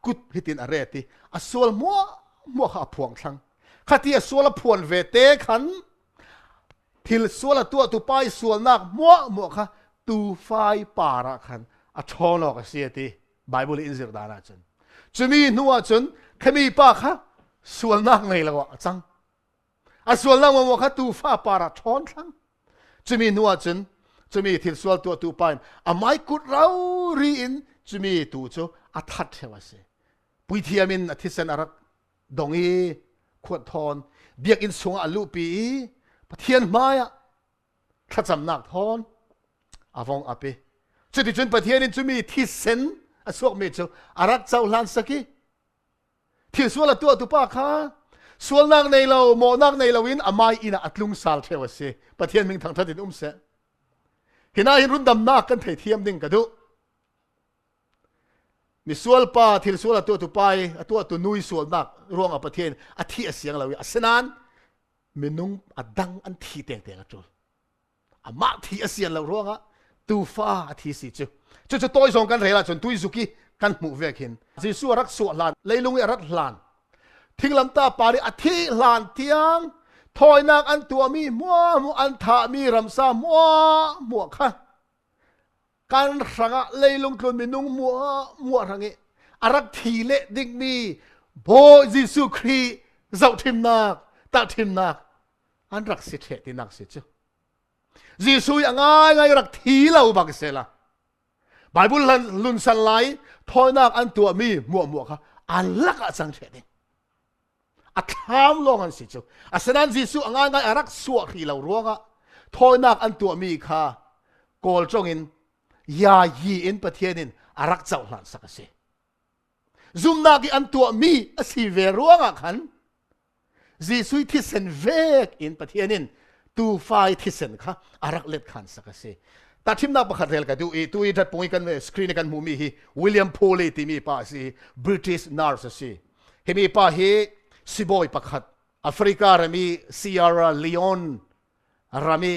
กุดฮิตินอะไรตีส่วนมัวข้าพวงทั้งข้าที่ส่วนพวนเวเตขันทิลส่วนตัวตูไปส่วนนักมัวข้าตูฟ้าปาระขันชอนออกเสียตีไบเบิลอินเซอร์ดานาจนจะมีนัวจนแค่มีป้าข้า ส่วนนักในละวะจังส่วนนักมันว่าตูฟ้าปาระทอนทั้งจะมีนัวจนจะมีทิลส่วนตัวตูไปไม่กุดเรารีอินจะมีตูโจทัดเทวเสปุยเทียมินทิเซนอารักดงอีขวดทอนเบียกอินสงอลูปีปะเทียนไม้ถ้าจำนักทอนวงอาเปจุดที่จนปะเทียนินจะมีทิเซนสวกเมโจอารักเจ้าลานสกีทิลส่วนตัวตูป้าค่ะส่วนนักในเราโมนักในเราวินไม่อินะอัตลุงสาลเทวเสปะเทียนมิงทางทัดดินเสเห็นรุ่นดำนักกันเทียมดิ่งกันดูมีส่วนป้าที่ส่วนตัวไปตัวนุยส่วนนักร่วงอประเทศที่เสียงเราเสนานมีนุ่งดังอันที่เต่งจุลมาที่เสียงเราร่วงตัวฟ้าที่สิจุตัวส่งกันเรล่าจนตุยสุกี้กันหมู่เวกินจีส่วนรักส่วนลานเลยลุงรักลานทิ้งลำตาปาริที่ลานเทียงถอยนักอันตัวมีมัวอันถามีรำซามัวค่ะการสังเลยลงทุนมีนุ่งมัวทั้งนี้อารักทีเละดิ่งมีโบยิสุครีเจ้าทิมนักตักทิมนักอันรักสิเทตินักสิจ้ะยิสุยังไงรักทีเราบักเสละไบเบิลลุนสันไลถอยนักอันตัวมีมัวค่ะอันลักสังเทติทำลงอันสิจ้ะฉะนั้นยิสุยังไงอารักสวกที่เราร้องถอยนักอันตัวมีค่ะโกลจงอินยายีอินประเทศนินอารักเจ้าหลานสักเสซุมนากีอันตัวมีสิเวรัวงขันจีสุยที่เซนเวกอินประเทศนินตูไฟที่เซนค่ะอารักเล็ดขันสักเสแต่ทิมนักประคัตเรลกันดูอีทัดปุ่ยกันสกรีนกันมูมีฮีวิลเลียมโพลีที่มีป้าสิบริติชนาร์สสิเฮมีป้าฮีสิบอยประคัตแอฟริการามีซียาราลีออนรามี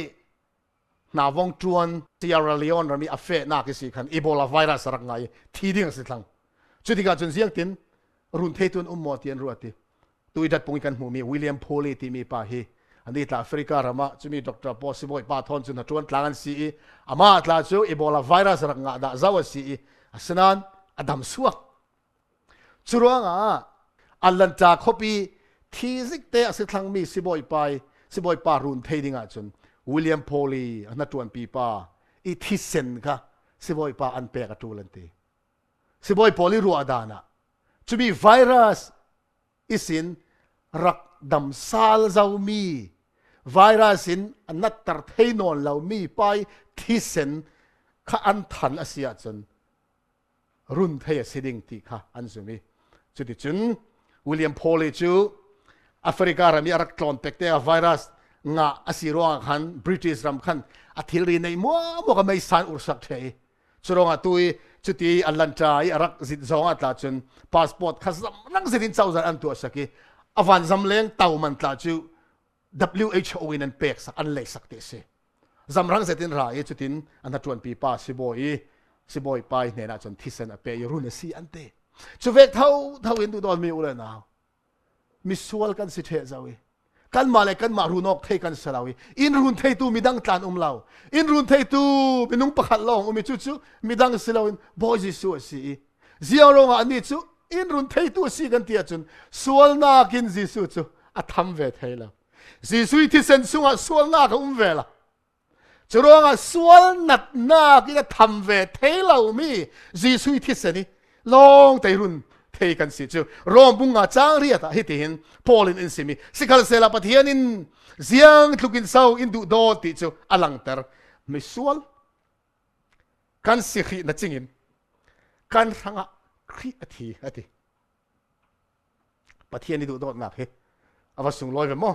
นาวงจวนซียาราลีออนมีอัฟเฟนักสิขันอีโบลาไวรัสรักไงทีดิ่งสิทังจุดที่การจนเสียงตินรุ่นเทตุนมอเตียนรัวติตัวอีดัดปุ่ยกันหูมีวิลเลียมโพลีที่มีป่าฮีอันนี้ตาแอฟริการามาจะมีด็อกเตอร์ปอสิบอยป่าทอนจุนจวนตลางันซีอามาตลาจูอีโบลาไวรัสรักงาดาเจ้าซีสนานอดัมสวกจุรังอัลลันจากขบีที่สิกเตะสิทังมีสิบอยป่ารุ่นเทดิ่งจุนวิลเลียมโพลีนัดจวนปีป้าอีที่เซนค่ะสิบอยป้าอันเปกตูลันตีสิบอยโพลีรัวดานะจะมีไวรัสอิสินรักดำซาลเจ้ามีไวรัสอินอันนัดตัดให้นอนเรามีไปที่เซนข้าอันทันอาเซียจนรุ่นเทียสิดิ่งตีค่ะอันสุมีจุดที่จุนวิลเลียมโพลีจูแอฟริกาเรามีรักกลอนเปกเตอไวรัสงาอาศิรวงขันบริติชรำขันอาทิรีในมัวก็ไม่สานอุรสักเทจุดงาตุยจุดที่อัลลันจายรักจิตจงอัตลาจนพาสปอร์ตขัดนั่งสิรินเจ้าจันอันตัวสักอวันจำเลี้ยงเต่ามันตลาจู WHO นันเป็กสักอันเลยสักเตเสจำรังเสตินรายจุดที่อันนั้นจวนปีป้าสิบอยไปเนี่ยนะจนที่เซนเปย์รุ่นสีอันเตจุดเวกเท่าอินดูดอนมีอุเลนาวมีส่วนกันสิเทเจ้ากันมาเลยกันมารุนอกเทกันสลาวิอินรุนเทตูมีดังตานลาวอินรุนเทตูมีนุ่งประคัดลองมีจุมีดังสลาวินบอยจิสุสีเจียวลงอันนี้จุอินรุนเทตูสีกันเตียจุนส่วนนากินจิสุจุทำเวทให้แล้วจิสุที่เซนสุงส่วนนาก็เวละจุรงส่วนนัดนากินทำเวทให้แล้วมีจิสุที่เซนี่ลองแต่รุนเทกันสิจูรวมบุงอาจางเรียตฮิติหินพอลินอินสิมีสิกัลเซลาปะเทียนินเสียงทุกินเศร้าอินดูโดติจูอลังเตอร์ไม่สวลกันสิขีนัดจิงินกันทั้งครีอทีอติปะเทียนิดูโดนักเฮอวสุงลอยไปมั้ง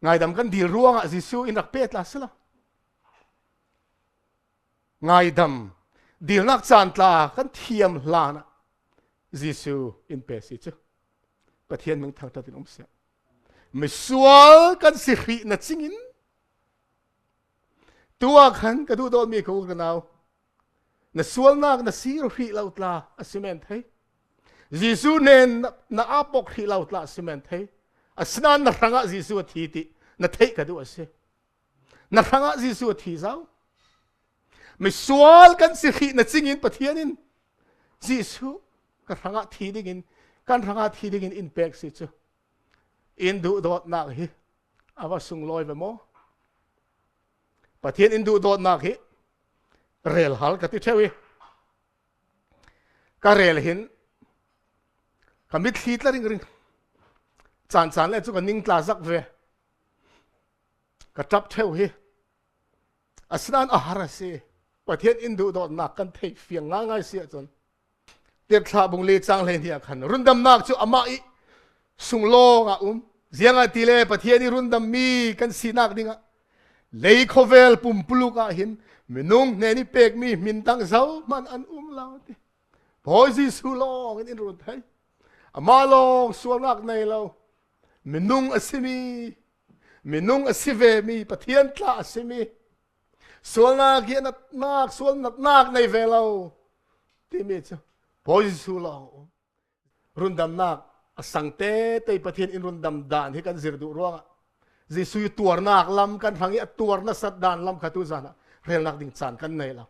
ไงดำกันดีร่วงจิซูอินรักเป็ดลาสละไงดำดีนักจานตากันเทียมลานะจิซูอินเปสิจูปะเทียนมึงทางตัดตินเสียไม่สวลกันสิขีนัดจิงินตัวขันก็ดูโดนมีเขากันเอาน่ะสวลนักน่ะสีรหิเหล่าตลาอสิเมนเทจิซูเนนน่ะอาปกหิเหล่าตลาอสิเมนเทอสนานน่ะรังจิซูทีติน่ะเทกันดูอสิน่ะรังจิซูทีเจ้าไม่สวลกันสิขีนัดจิงินปะเทียนินจิซูก็รังทีดิ่งิน กันทางอาทิตย์ดินอินเปกสิจูอินดูโดดนักฮิอาว่าสุงลอยไปโมประเทศอินดูโดดนักฮิเรลฮัลกติเทวีก็เรลหินก็มิดฮีตละริงจานแล้วจุกันนิ่งตาสักเวก็จับเทวีอาสนานอาหารเสียประเทศอินดูโดดนักกันเทเฟียงง่ายเสียจนเด็กชาบุงลีจังเลยเนี่ยขันรุนดำนักจูอามาอีสุงโลงอ่ะเสียงอาทิเลประเทศนี้รุนดำมีกันสีนักดิ่งอ่ะเลยโคเวลปุ่มปลุกอ่ะหินมินุงเนี่ยนี่เป็กมีมินตังเสามันอันเราดิพอสิสุโลงอินรุนไทยอามาลงส่วนนักในเรามินุงอสิมีมินุงอสิเวมีประเทศลาอสิมีส่วนนักเฮียนักส่วนนักในเวลาที่มีจ้ะพอสิสุโลงรุนดำนักสังเตตประเทศอินรุนดำดานที่กันเสียดูร้องจิสุยตัวนักลำกันฟังอีตัวนักสัตดานลำขัดตุจานะเรียนนักดิ่งจานกันในเรา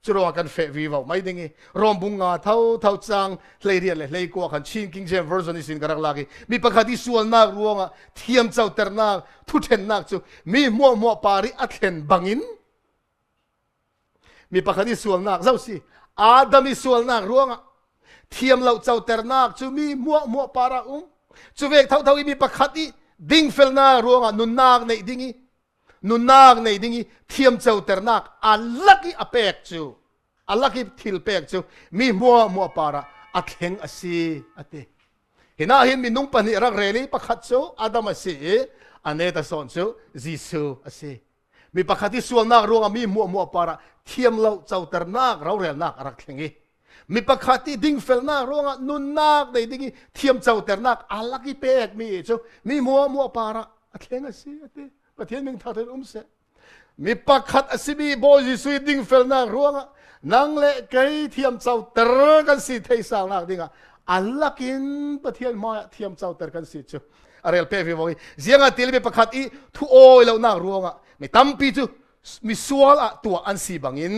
จุดว่ากันเฟวีว่าไม่ดิ่งรวมบุงงาเท่าจังเลยเรียนเลยกว่ากันชินคิงเจมเวอร์ชันนี้สินกันรักลากีมีประคดีส่วนนักร้องเทียมเจ้าเตอร์นักทุเทนนักจูมีมัวปาริอัตเทนบังอินมีประคดีส่วนนักเจ้าสิอาดามีส่วนนักร้องเทียมเราเจ้าเตอร์นักจูมีมัวปาระจูเวกเท่ามีประคดีดิ่งเฟลนาร้องนุนนักในดิ่งนุนนักในดิ่งเทียมเจ้าเตอร์นักอัลลักอีอเปกจูอัลลักอีทิลเปกจูมีมัวปาระอัดเฮงอสีอัตเห็นเห็นมีนุ่งปนิรักเรลีประคัดจูอาดามอสีอันเนตสอนจูจิสูอสีมีประคัดที่ส่วนนักร้องมีมัวปาระเทียมเราเจ้าเตอร์นักเราเรียนนักรักเฮงมีประคติดิ่งเฟลนาร้องนุนนักในดิ่งเทียมเจ้าเตอร์นักอัลลักอีเปกมีจูมีมัวปาระอัดเฮงอสีอัตประเทศมึงท่าเดิมเสมีประคัดอสิบีโบจิสุยดิ่งเฟลนาร้องนังเล่ไกเทียมเจ้าเตอร์กันสิเทสาวนักดิ่งอัลลักินประเทศมาเทียมเจ้าเตอร์กันสิจูอะไรเปรียบว่าเสียงอัติลมีประคัดอีทุโอยแล้วนักร้องมีตั้มปีจูมีส่วนตัวอันสีบังอิน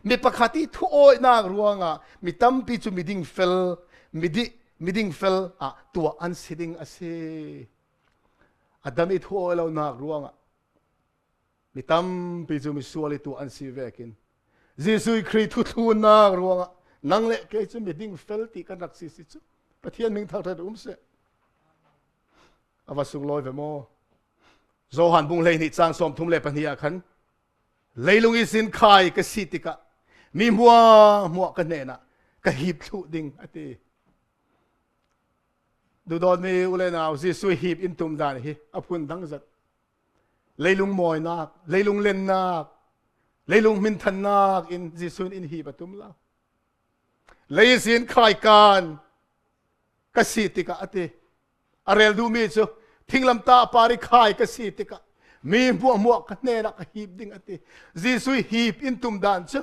มีประคัดอีทุโอยนักร้องมีตั้มปีจูมีดิ่งเฟลมีดิ่งเฟลตัวอันสีดิ่งอสิอดัมอีทุโอยแล้วนักร้องมีตั้มปีจูมีส่วนตัวอันสีเวกินจิสุยครีทุนักร้องนังเล็กจูมีดิ่งเฟลที่กันรักสิจูประเทศมึงท่าเดิมเสอวสุงลอยเวโมโจฮันบุงเลยนิจังสมทุมเลปนียขันเลยลุงอิสินขายกสิติกะมีมัวกันเนนะกะหิบทุดิ่งอติดูดอนมีอุเลนาวจิสุยหิบอินตุมดานฮิอพุนทั้งสัตเลยลุงมอยนักเลยลุงเล่นนักเลยลุงมินทันนักอินจิสุยอินหิบตุมลาเลยสินขายการกสิติกะอติอาเรลดูมีจูทิ้งลำตาปาริขายกสิติกะมีมัวกันเนรักหีบดิ่งอติจิสุยหีบอินตุมดานจู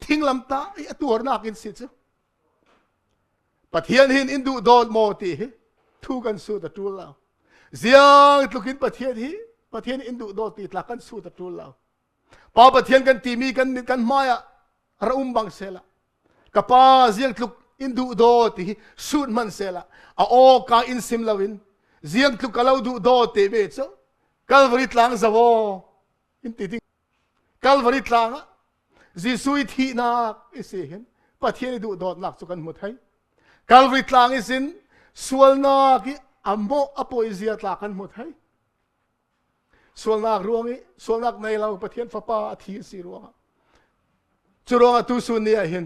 ทิ้งลำตาไอตัวนักอินสิจูปะเทียนหินอินดูโดนโมติทุกันสู้ตะตูลาวเสียงตุกินปะเทียนหิปะเทียนอินดูโดติตลักกันสู้ตะตูลาวพอปะเทียนกันตีมีกันมายะระอุมบังเสละกับป้าเสียงตุกอินดูโดติสูดมันเสละอาโอกาอินซิมลาวินเสียงตุกกะลาวดูโดติเบจกัลวริตลางซาวอินติติกัลวริตลางจิสุยทีนักอิสิเห็นปะเทียนดูโดดนักสุกันหมดให้กัลวริตลางอิสินส่วนนักอัมโมอโปอิเซียตลากันหมดให้ส่วนนักรวงส่วนนักในเราปะเทียนฟ้าป่าทีสิรวงจุรวงตุสุนีเห็น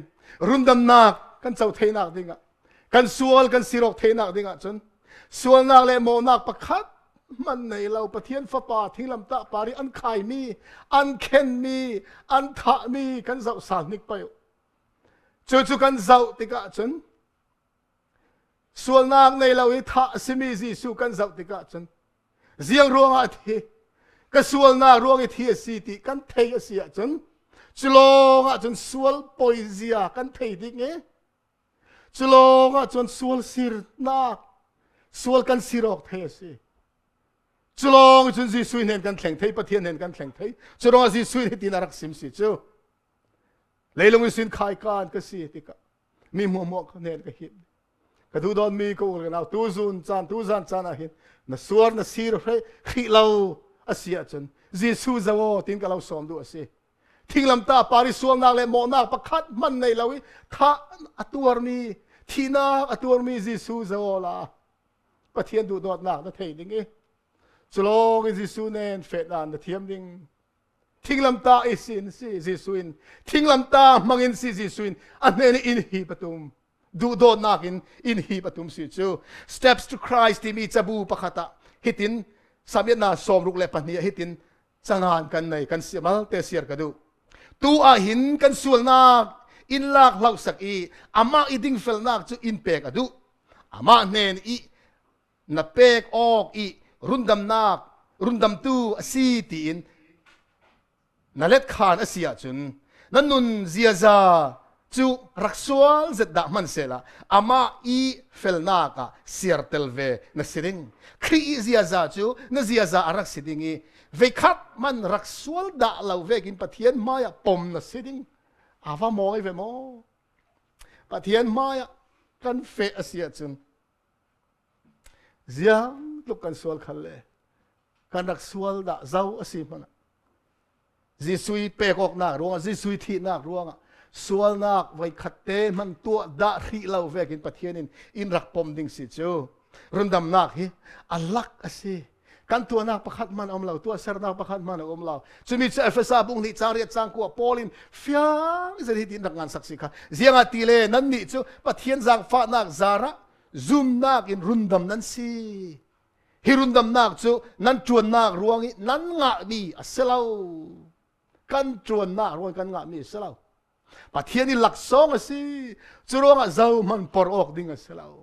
รุนดำนักกันเจ้าเทนักดิ่งกันส่วนกันสิรกเทนักดิ่งจนส่วนนักเลโมนักประคัดมันในเราปะเทียนฟ้าป่าทิ้งลำตาปาริอันขายมีอันเข็นมีอันทะมีกันเจ้าสารนิกไปจู่กันเจ้าติกะจนส่วนนักในเราอิทะสิมีจิสุกันเจ้าติกะจนเสียงรวงอาทิก็ส่วนนักรวงอิทิสิติกันเทียเสียจนจุลงจนส่วนปอยเสียกันเทียดิเงจุลงจนส่วนสิรนักส่วนกันสิรอกเทียสิจุลงจนจิสุยเห็นกันแข่งเทียปะเทียนเห็นกันแข่งเทียจุลงจิสุยที่นารักสิมสิจูเลยลงวิสินขายการก็สิติกะมีมัวกันเห็นก็เห็น กระดูดอนมีกูกันเอาตูซุนจานอาหินน่ะสวนน่ะซีร์ให้ขีเราอาเซียจนเยซูจะว่าทิ้งกับเราสอมดูสิทิ้งลำตาปาริสวมนักเลยโมนักประคัดมันในเราท่าตัวมีที่นักตัวมีเยซูจะว่าละประเทศดูดอดนักนั่นเองดิ้งจลองเยซูเน้นเฟดานนั่นเทียมดิ้งทิ้งลำตาอิสินสิเยซูอินทิ้งลำตามังอินสิเยซูอินอันนี้อินฮีปตุมดูดอดนักอินฮีปตุมสิจู steps to Christ ที่มีจับูประคัตฮิตินสามีน่าสมรุกเล็บนี้ฮิตินจังหานกันในกันเสียมาเตเสียกันดูตัวอาหินกันส่วนนักอินลักเล่าสักอีอามาอีดิ้งเฟลนักจูอินเปกดูอามาเนนอีนับเปกออกอีรุนดำนักรุนดำตูสีตีนนั่นเล็ดขานอาเซียจุนนั่นนุนเซียซาจูรักษาเจ็ดดามันเสละอามาอีเฟลนักเสียเตลเวนัสิริงครีเซียซาจูนัเซียซาอารักสิดิงีเวคัดมันรักษาดาเราเวกินปะเทียนมายปมนัสิดิงอาวามอยเวโมปะเทียนมายกันเฟอาเซียจุนเสียงลูกกันสวลขันเลยกันรักษาดาเจ้าอาศิมันจีซุยเปกอกนักรัวจีซุยทีนักรัวสวลนักไว้ขัดเตมันตัวดารีเราเวกินปะเทียนินอินรักปมดิ่งสิจูรุนดำนักฮิอัลลักอาศิกันตัวนักประคัดมันอมเราตัวเสรนักประคัดมันอมเราจะมีเอฟเอสาบุงนิจารีจางกัวปอลินฟิยังจะที่ดินดังงานศักดิ์สิทธิ์ค่ะเสียงอาทิเลนั่นนี่จูปะเทียนจางฟ้านักซาระซุมนักอินรุนดำนั่นสิฮิรุนดำนักจูนั่นจวนนักรวงนั่นงะมีอัสลาวกันจวนนักรวงกันงะมีอัสลาวปะเทียนนี่หลักสองสิจูรวงเจ้ามันปออกดิ่งอัสลาว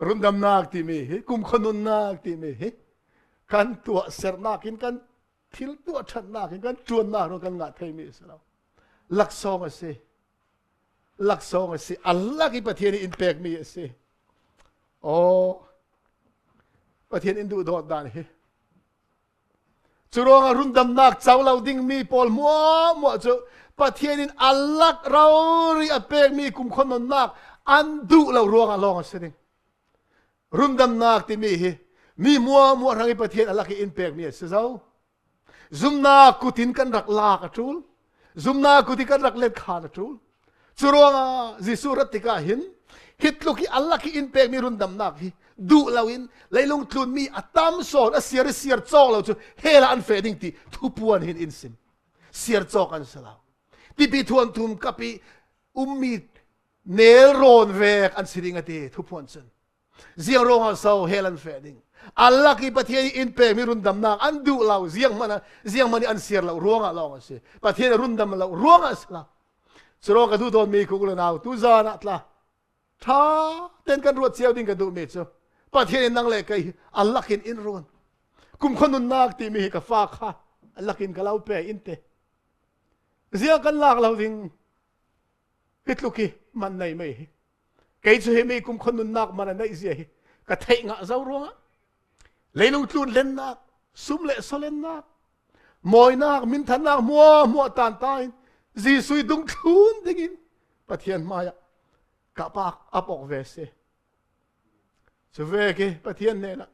รุนดำนักที่มีกุมขนุนนักที่มีกันตัวเสรนักกันทิลตัวชันนักกันจวนนักรวงกันงะเทมีอัสลาวหลักสองสิหลักสองสิอัลลักอีปะเทียนนี่อินเปกมีสิโอ้ประเทศอินโดดอดดานเฮจุรองรุนดำนักเจ้าเราดิ่งมีปอลมัวจูประเทศอินอัลลักเราเรียเปกมีกุมคนนักอันดูเรารวงลองสิดิ่งรุนดำนักที่มีมัวทางประเทศอัลลักอินเปกมีสิเจ้าซุมนากุตินกันรักลากจูลซุมนากุติกันรักเล็ดขาดจูลจุรองจิสุรัติกาหินฮิตลุกิอัลลักอินเปกมีรุนดำนักดูเราอินเลยลงทุนมีอัตามสอนเสียร์จอกเราจูเฮลาอันเฟดิงตีทุบวนหินอินสิมเสียร์จอกกันสลาวที่ปีทวนทุมกับปีมีเนลโรนเวกอันสิริงตีทุบวนสินเสียงร้องเศร้าเฮลันเฟดิงอัลลักอิประเทศอินเปกมีรุนดำนักอันดูเราเสียงมันอันเสียร์เราร้องเราสิประเทศรุนดำเราร้องสลาวสโลกระดูตอนมีคุกเลนาวตุจานัตละท้าเต้นกันรวดเสียวดิ่งกระดูเมจประเทศนังเล็กอัลลักอินรวนกุมคนนุนนักที่มีกับฟ้าค่ะอัลลักอินกับเราเปอินเตเสียกันลักเราดิ่งฮิตลุกีมันในไม่เกยจะให้มีกุมคนนุนนักมันในเสียกระเทงะเจ้ารัวเลยลงทุนเล่นนักซุ่มเละโซเล่นนักมอยนักมินทันนักมัวตานตายจีสุยดุงทุนดิ่งประเทศมายกับปากอับออกเวสจะเวกประเทศเนี่ยนะ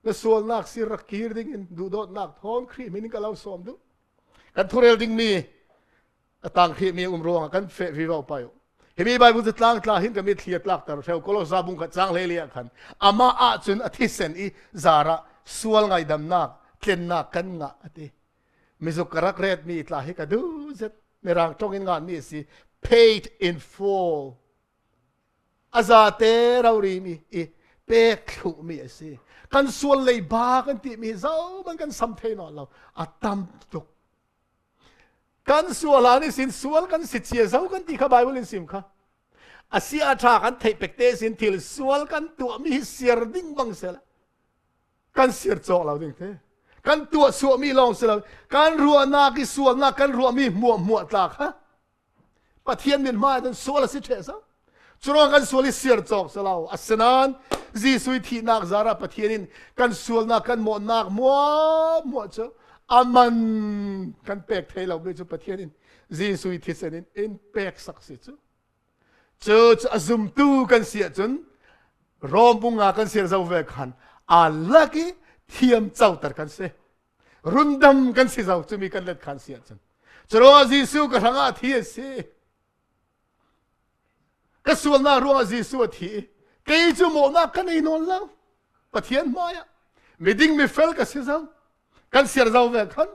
แล้วส่วนนักสิรักกีรดิ่งดูดอดนักท้องครีมินกับเราสอมดูกันทุเรลดิ่งมีต่างครีมีรวงกันเฟวิวเอาไปเห็นมีใบบุตรต่างตาหินกับมีเทียดลักแต่เทวก็เราซาบุงกับจางเลียกันอามาอาจุนอธิเซนอีซาระส่วนไงดำนักเทนนักกันงะอธิมิสุกรักเรดมีตลาหิกดูเจ็ดในร่างตรงงานนี้สิ paid in full อาซาเตเรารีมีเปกขุมีสิกันส่วนเลยบากันที่มีเจ้ามันกันสัมเทนอเราอัตมตุกกันส่วนลานี่สินส่วนกันสิเสียเจ้ากันที่ขบายวันสิมค่ะอาเซียชากันเทปเตสินทิลส่วนกันตัวมีเสียดิ่งบังเสละกันเสียจอกเราดิ่งเทกันตัวส่วนมีลองเสละกันรัวนากิส่วนนากันรัวมีมัวตากฮะประเทศเมียนมาดันส่วนละสิเทเจ้าจุดกันส่วนเสียจอกสลาวอัศนันจีสุยที่นักซาระประเทศนี้กันส่วนนักกันหมดนักมัวเจ้าอามันกันเปกเทเราด้วยจุดประเทศนี้จีสุยที่เสนินอินเปกศักดิ์สิทธิ์ เจอซุมตู้กันเสียจนรอมบุงากันเสียเจ้าเวกันอันลักกี้เทียมเจ้าตัดกันเสียรุนดำกันเสียเจ้าจะมีกันเล็ดกันเสียจนจะรอจีซูกันทั้งอาทิตย์เสียก็ส่วนน่ารอจีซูทีเกยจูโมนักกันอีนนแล้วปะเทียนมาอะไม่ดิ้งไม่เฟลกันเสียเจ้ากันเสียเจ้าเวกัน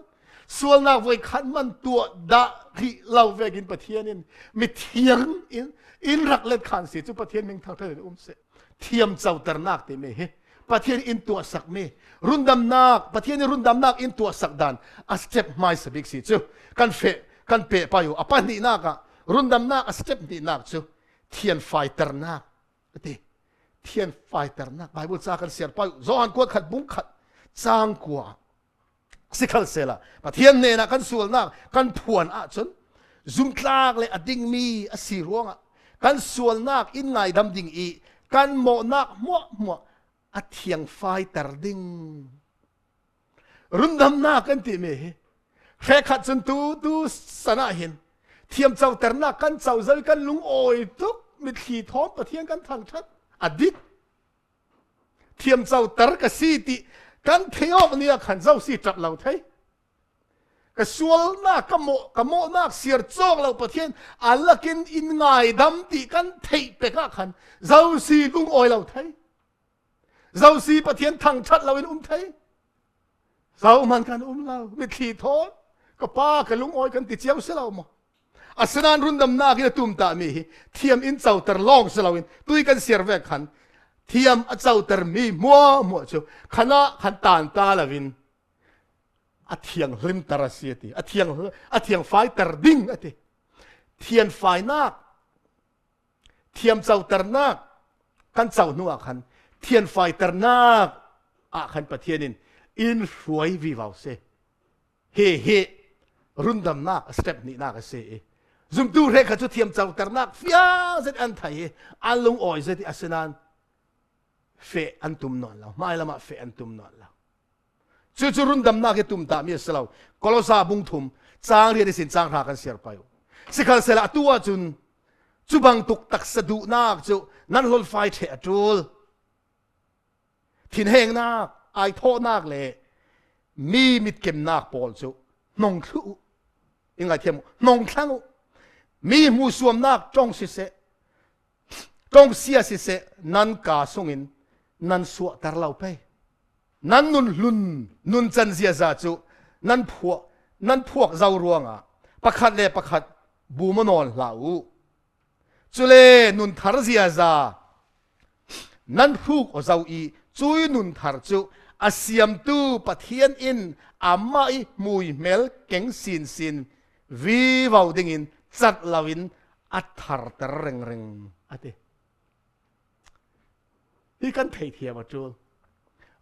ส่วนน่าไว้ขันมันตัวดาที่เราเวกินปะเทียนินไม่เทียงอินรักเล็ดขันเสียจุปะเทียนมิงทางเธอเสียเทียมเจ้าตระนักเตmeปะเทียนอินตัวสักเมรุนดำนักปะเทียนรุนดำนักอินตัวสักดันอัสเต็ปไม่สบิกสิจูกันเฟกันเปะไปอยู่อปันนี่นักะรุนดำนักอัสเต็ปนี่นักจูเทียนไฟตระนักตีเทียนไฟตระนักไบเบิลจ้ากันเสียไปจอหันกวดขัดบุ้งขัดจางกว่าสิขัลเซล่ะปะเทียนเนี่ยนะกันส่วนนักกันผวนอ่ะจนซุ่มตากเลยอดิ่งมีอสีร่วงอ่ะกันส่วนนักอินไงดำดิ่งอีกันโมนักมัวอัดเทียงไฟตรดิ่งรุนดำนักกันที่เมย์แค่ขัดจนตูสนาเห็นเทียมเจ้าตรนักกันเจ้าใจกันลุงโอยทุกมิดขี่ท้องปะเทียงกันทางชัดอดิตเทียมเจ้าตรกสีติกันเที่ยวเนี่ยขันเจ้าสีจับเราไทยกส่วนนักกโมนักเสียจอกเราปะเทียนอัลลักินอินไงดำติกันเทไปก็ขันเจ้าสีลุงโอยเราไทยเจ้าสีปะเทียนทางชัดเราเป็นไทยเจ้ามันกันเราไม่ขี่ท้องก็ป้ากับลุงโอยกันติดเจ้าเสียเราหมดอัศนานรุนดำนากินตุ่มตามีเทียมอินเจ้าตรลองเสียเราอินตุยกันเสียแวกขันเทียมเจ้าตรมีมัวเจ้าขณะขันตานตาลาวินอเทียงลิมตระเสียติอเทียงไฟตรดิ่งอติเทียนไฟนักเทียมเจ้าตรนักกันเจ้านัวขันเทียนไฟตรนักขันปะเทียนินอินรวยวิวาวเซเฮรุนดำนักสเต็ปนี้นักเซซุมตูเรขจุเทียมเจ้าตรนักฟิอาเซตอันไทยอันลงอ่อยเซติอัศนานเฟอันตุมนอนเราไม่ละมาเฟอันตุมนอนเราจู่รุนดำนักตุมตามีเสลาวกลสาบุงทุมจางเรียนสินจางรากันเสียไปสิขัลเสละตัวจุบังตุกตักสะดุนักจุนั่นลลไฟเทอจูลทินแหงนักไอโทนักเลยมีมิดเก็มนักปอลจุนงทุยังไงเทียมนงทั้งมีมูสวมนักจงสิเสจงเสียสิเสนั่นกาสงินนั่นสวตรเราไปนั่นนุนจันเสียซาจุนั่นพวกเจ้ารวงประคัดเลยประคัดบูมนอนเหล่าจุเลนุนทารเสียซานั่นพวกเจ้าอีจุยนุนทารจุอาเซียมตูปะเทียนอินอามาอีมุยเมลเก่งสินวิวาวดิ่งอินจัดลาวินอัดทาร์ตเริงอะเดที่กันเทียบจู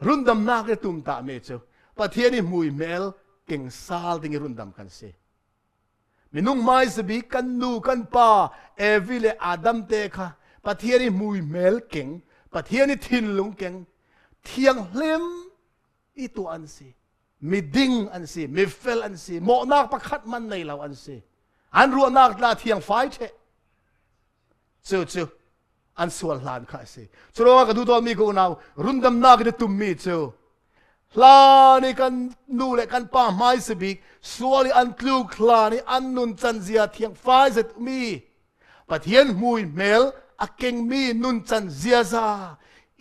รุนดำนักตุ่มตาเมจูปะเทียนี่มุยเมลเก่งซาลดิ่งรุนดำกันเสมินุ่งไม้สบีกันนูกันป้าเอวิเลอาดัมเตค่ะปะเทียนี่มุยเมลเก่งปะเทียนี่ทินลุงเก่งเทียงเล็มอีตัวอันสิมีดิ่งอันสิมีเฟลอันสิโมนักประคัดมันในเราอันสิอันรัวนักลาเทียงไฟเชจูอันส่วนหลานข้าสิชโรก็ดูตัวมีกูนาวรุนดำนักเดตุมมีจูลานี่กันนูเลกันป้าไม้สบิกส่วนอันคลูคลานี่อันนุนจันเซียเทียงไฟเสร็จมีปะเทียนมุยเมลอักเก่งมีนุนจันเซียซา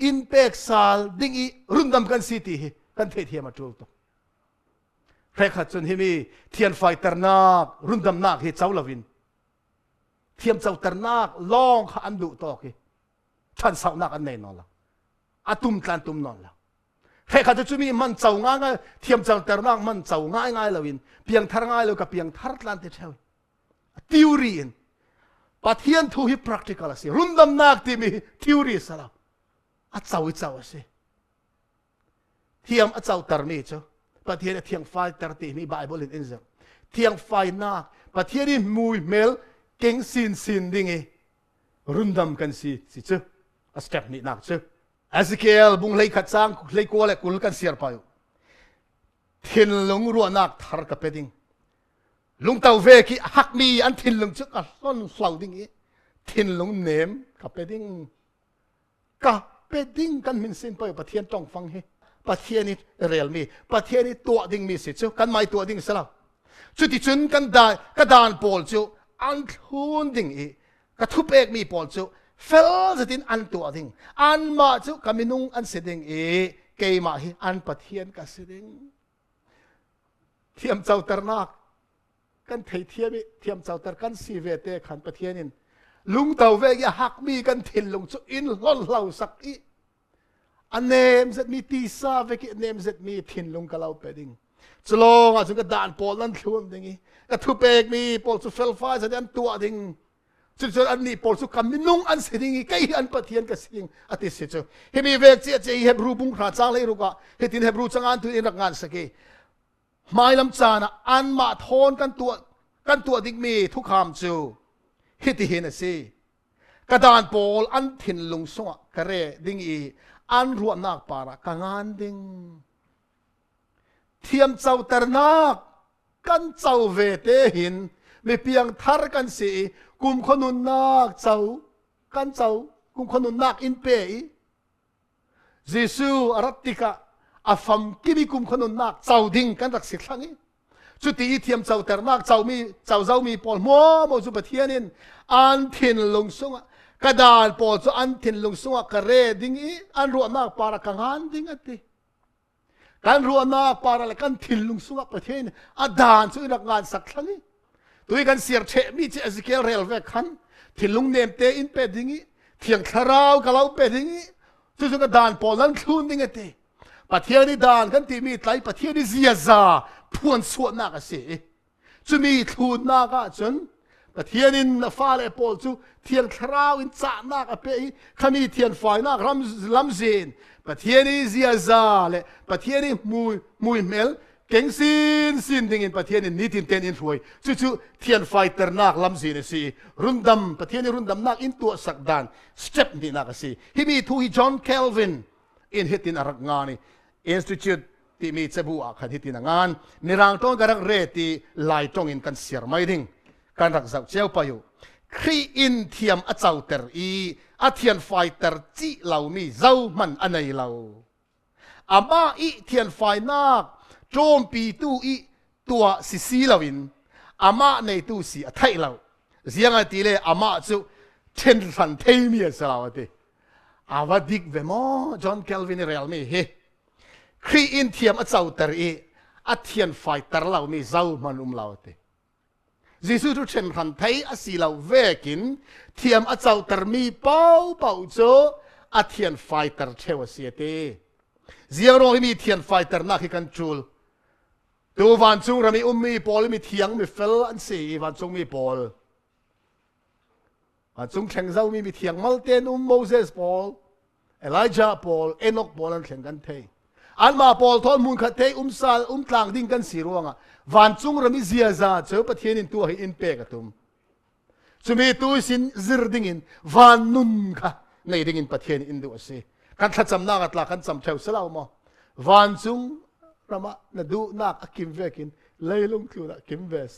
อินเป็กซาลดิ่งอีรุนดำกันสิทีกันเทียมาจูตแค่ขัดจนที่มีเทียนไฟตรนักรุนดำนักเฮเจ้าลาวินเทียมเจ้าตรนักลองขันดุตอกฉันสาวนักอันไหนนอนละอาตุมกันตุมนอนละแค่ขัดจะมีมันเจ้าง่ายเทียมเจ้าตรนักมันเจ้าง่ายลาวินเพียงทาง่ายแล้วกับเพียงทาร์ลันเตเชวทิวรีนปะเทียนทูฮิปรักติคอลสิรุนดำนักที่มีทิวรีสละอาเจ้าสิเทียมอาเจ้าตรมีเจ้าปะเทียนเทียงไฟตรตีมีไบเบิลอินเซอร์เทียงไฟนักปะเทียนมุยเมลเก่งสินดิ่งรุนดำกันสิเจ้าสเต็ปนี้นักเจ้าเอสเกลบุงเลยขัดซังเลยกัวเลยกุลกันเสียร์ไปทินลงรัวนักทาร์กับเป็ดดิ้งลุงเต่าเวกีหักมีอันทินลงจุกอัลล้นฟลาวดิ่ง ทินลงเนมกับเป็ดิ้งกับเป็ดิ้งกันมินสินไปประเทศต้องฟังเฮประเทศนี้เรียลมีประเทศนี้ตัวดิ้งมีสิจูกันไม่ตัวดิ้งสลับจุดที่จุนกันได้กระดานโปลจูอันทุนดิ้งอีกระทุบเอกมีโปลจูเฟลจะดินอันตัวดิ้งอันมาจูกามินุงอันเสดิ้งอีเกยมาฮีอันประเทศกันเสดิ้งเทียมเจ้าตระนักกันเทียมเทียมเจ้าตระกันสีเวเตขันประเทศนี้ลุงเต่าเวกยาหักมีกันถิ่นลงจุอินล้นเหล่าสักอีอันเนมเสร็จมีตีซาเวกเนมเสร็จมีถิ่นลงกับเราไปดิ้งจะลงอ่ะจุดกระดานโปลนั่นชวนดิ้งกระทุเปกมีโปลสุเฟลไฟแสดงตัวดิ้งจุดอันนี้โปลสุคำมินุงอันเสดิ้งใกล้อันประเทศกันสิ่งอติสิจูเฮมีเวกเจียเฮบรูบุงขาจ้างเลยรู้ก็เฮตินเฮบรูจังอันตัวเองรักงานสักไม่ลำจานะอันมาทนกันตัวดิ้งมีทุกคำจูฮิติเห็นสิกระดานโปลอันถิ่นลงสวะกระเรดิ้งอีอันรัวนักปาระกังอันดิ้งเทียมเจ้าตระนักกันเจ้าเวเตหินไม่เพียงทารกันสิกุมขนุนนักเจ้ากันเจ้ากุมขนุนนักอินเปย์เยซูอรัตติกะอาฟัมกิบิกุมขนุนนักเจ้าดิ้งกันรักสิทธิ์นี้จุดที่เทียมเจ้าตระนักเจ้ามีปอลมัวจุปเทียนินอันถิ่นลงสวะกระดานปอลอันถิ่นลงสวะกระเรดิ้งอีอันรัวนักปาระกังอันดิ้งอติการรัวนักปาระและกันถิ่นลงสวะประเทศอดานช่วยรักงานสักครั้งตัวกันเสียเชมีเจสเกลเรลเวคันถิ่นลงเนมเตอินเป็ดดิ้งอีเทียงคาราวกะเลาเป็ดดิ้งอีช่วยกระดานปอลนั้นคลุนดิ้งอติประเทศนี้ดานกันที่มีไตประเทศนี้เสียซาพวนสวดนักเสียจะมีทูนนักจนประเทศนี้ฟ้าเลปอลจูเทียนคราวอินจ่านักเปย์ขมีเทียนไฟนักลำเซนประเทศนี้เสียซาเลประเทศนี้มุยเมลเก่งสินดิ่งอินประเทศนี้นิตินเตนอินรวยจู่เทียนไฟเตอร์นักลำเซนสิรุนดำประเทศนี้รุนดำนักอินตัวสักดานสเต็ปนี่นักสิที่มีทูฮิจอนเคลวินอินฮิตินอารักงานีอินสติทูตที่มีเจ้าบัวขันฮิตินงานในร่างต้นการรักเรตีไล่ตรงอินกันเสียไม่ดิ่งการรักษาเจ้าไปอยู่ครีอินเทียมอาเจ้าเตอร์อีอาเทียนไฟเตอร์จีเหล่ามีเจ้ามันอันไหนเหล่าอามาอีเทียนไฟนักโจมปีตู้อีตัวสีเหล่าอินอามาในตู้สีไทยเหล่าเสียงอะไรตีเลยอามาจู่เช่นสันเทมีสลาวตีอาวดิกเวมอจอห์นเคลวินเรียลมีเฮครีอินเทียมอาเจ้าเตอร์อีอาเทียนไฟเตอร์เหล่ามีเจ้ามันเหล่าตียิสุทุเช่นพันไทยอาศิลาเวกินเทียมอาเจ้าตรมีเป้าโจอาเทียนไฟเตอร์เทวเสียเตเสียงร้องมีเทียนไฟเตอร์นักกันจูลตัววันจงเรามีมีปอลมีเทียงมีเฟลอันสีวันจงมีปอลวันจงแข่งเจ้ามีเทียงมัลเตนโมเสสปอลเอลิจาปอลเอนอกปอลอันแข่งกันเทอันมาปอลทอนมุนขัดเทซาลกลางดิ้งกันสีรวงอ่ะวันจงเรามีเสียซาเจ้าประเทศนินตัวให้อินเปกตุมจะมีตัวสินซิรดิ้งวันนุนค่ะในดิ้งประเทศอินโดนีเซียกันทัดจำนักละกันจำเท่าสลาวมาวันจงเรามาณดูนักกิมเวกินเลยลงทุนกิมเวส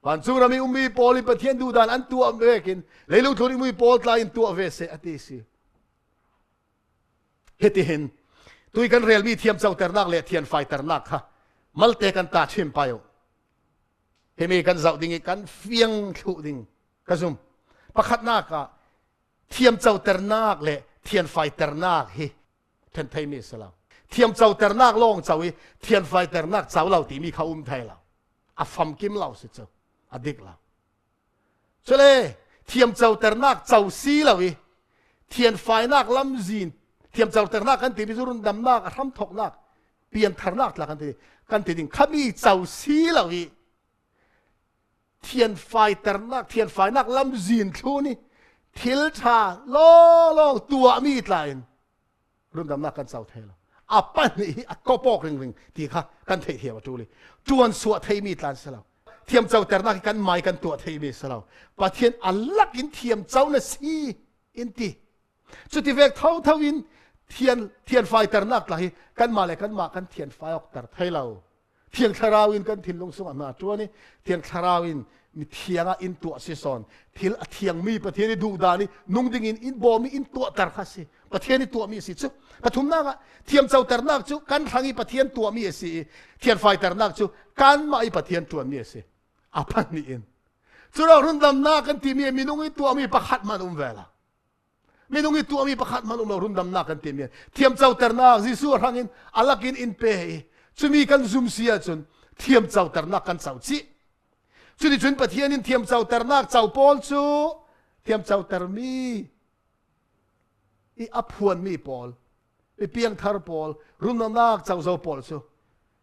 วันจงเรามีปอลประเทศดูดานอันตัวเวกินเลยลงทุนมีปอลลายตัวเวสอติสิเฮติเห็นตัวกันเรียลมีเทียมเจ้าเตอร์นักเละเทียนไฟเตอร์นักค่ะมัลเตกันตาชิมไปอยู่เฮมีกันเจ้าดิ่งกันเฟียงขุดิ่งกระซุมประคัดนักเทียมเจ้าเตอร์นักเละเทียนไฟเตอร์นักเฮเทนไทยมีสลาวเทียมเจ้าเตอร์นักลงเจ้าเทียนไฟเตอร์นักเจ้าเราที่มีเขาไทยเราอาฟัมกิมเราสิเจ้าอดิกเราเฉลยเทียมเจ้าเตอร์นักเจ้าซีเราเทียนไฟนักลำจีนเทียมเจ้าเตอร์นักกันตีพิจุรุนดำนักทำถกนักเปลี่ยนทานักละกันตีดิ่งข้ามีเจ้าซีเราเทียนไฟเตอร์นักเทียนไฟนักลำจีนทูนี่ทิลชาโลตัวมีดลายรุ่นดำนักกันเจ้าเทลอาปันนี่ก็ปอกริงที่ข้ากันเทียมจูเลยจวนสวดเทมีดลานสลาวเทียมเจ้าเตอร์นักกันไม่กันตัวเทมีสลาวประเทศอัลลักอินเทียมเจ้าเนสีอินตีจุดที่เวกเท่าวินเทียนไฟเตอร์นักเลยกันมาเลยกันมากันเทียนไฟออกเตอร์ไทยเรา เทียงทาราวินกันทินลงสงมาตัวนี้เทียงทาราวินมีเทียงอินตัวสิสอนทิลเทียงมีประเทศนี้ดูดานี่นุ่งดิ่งอินบอมีอินตัวตระสิประเทศนี้ตัวมีสิจุปฐุมนากเทียมเจ้าตระนักจุกันทางอีประเทศตัวมีสิเทียนไฟตระนักจุกันมาอีประเทศตัวมีสิอาพันนี่อินจุเรารุ่นดำนากันที่มีนุ่งอีตัวมีประคัดมันเวลามีนุ่งอีตัวมีประคัดมันเรารุ่นดำนากันที่มีเทียมเจ้าตระนักจิสุทางอินอัลลักินอินเปย์จุมีกันซุ่มเสียจนเทียมเจ้าตระนักกันเจ้าจีจุดจุนประเทศนี้เทียมเจ้าตระนักเจ้าปอลจูเทียมเจ้าตระมีอีอัพวนมีปอลอีเปียงทาร์ปอลรุ่นนักเจ้าปอลจู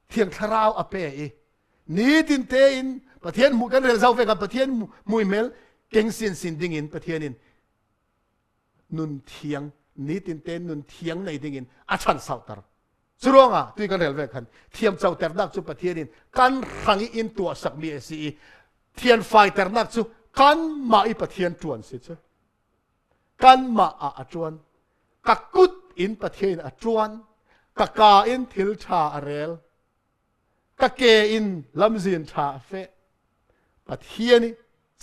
เทียงทาราวอเปย์นี่ดินเตอินประเทศมุกันเรื่องเจ้าเฟกับประเทศมุยเมลเก่งสินดิ่งอินประเทศนี้นุนเทียงนี่ดินเตนุนเทียงในดิ่งอินอาชันเสาตร์สุรองอ่ะตุยกันเรื่องเวกันเทียมเจ้าตระนักจูประเทศนี้กันขังอินตัวสักมีสิเทียนไฟแต่นักจูกันมาอีประเทศจวนสิจ้ะกันมาอาจวนกักกุดอินประเทศอาจวนกักกาอินทิลชาเรลกักเกอินลำซินชาเฟประเทศนี้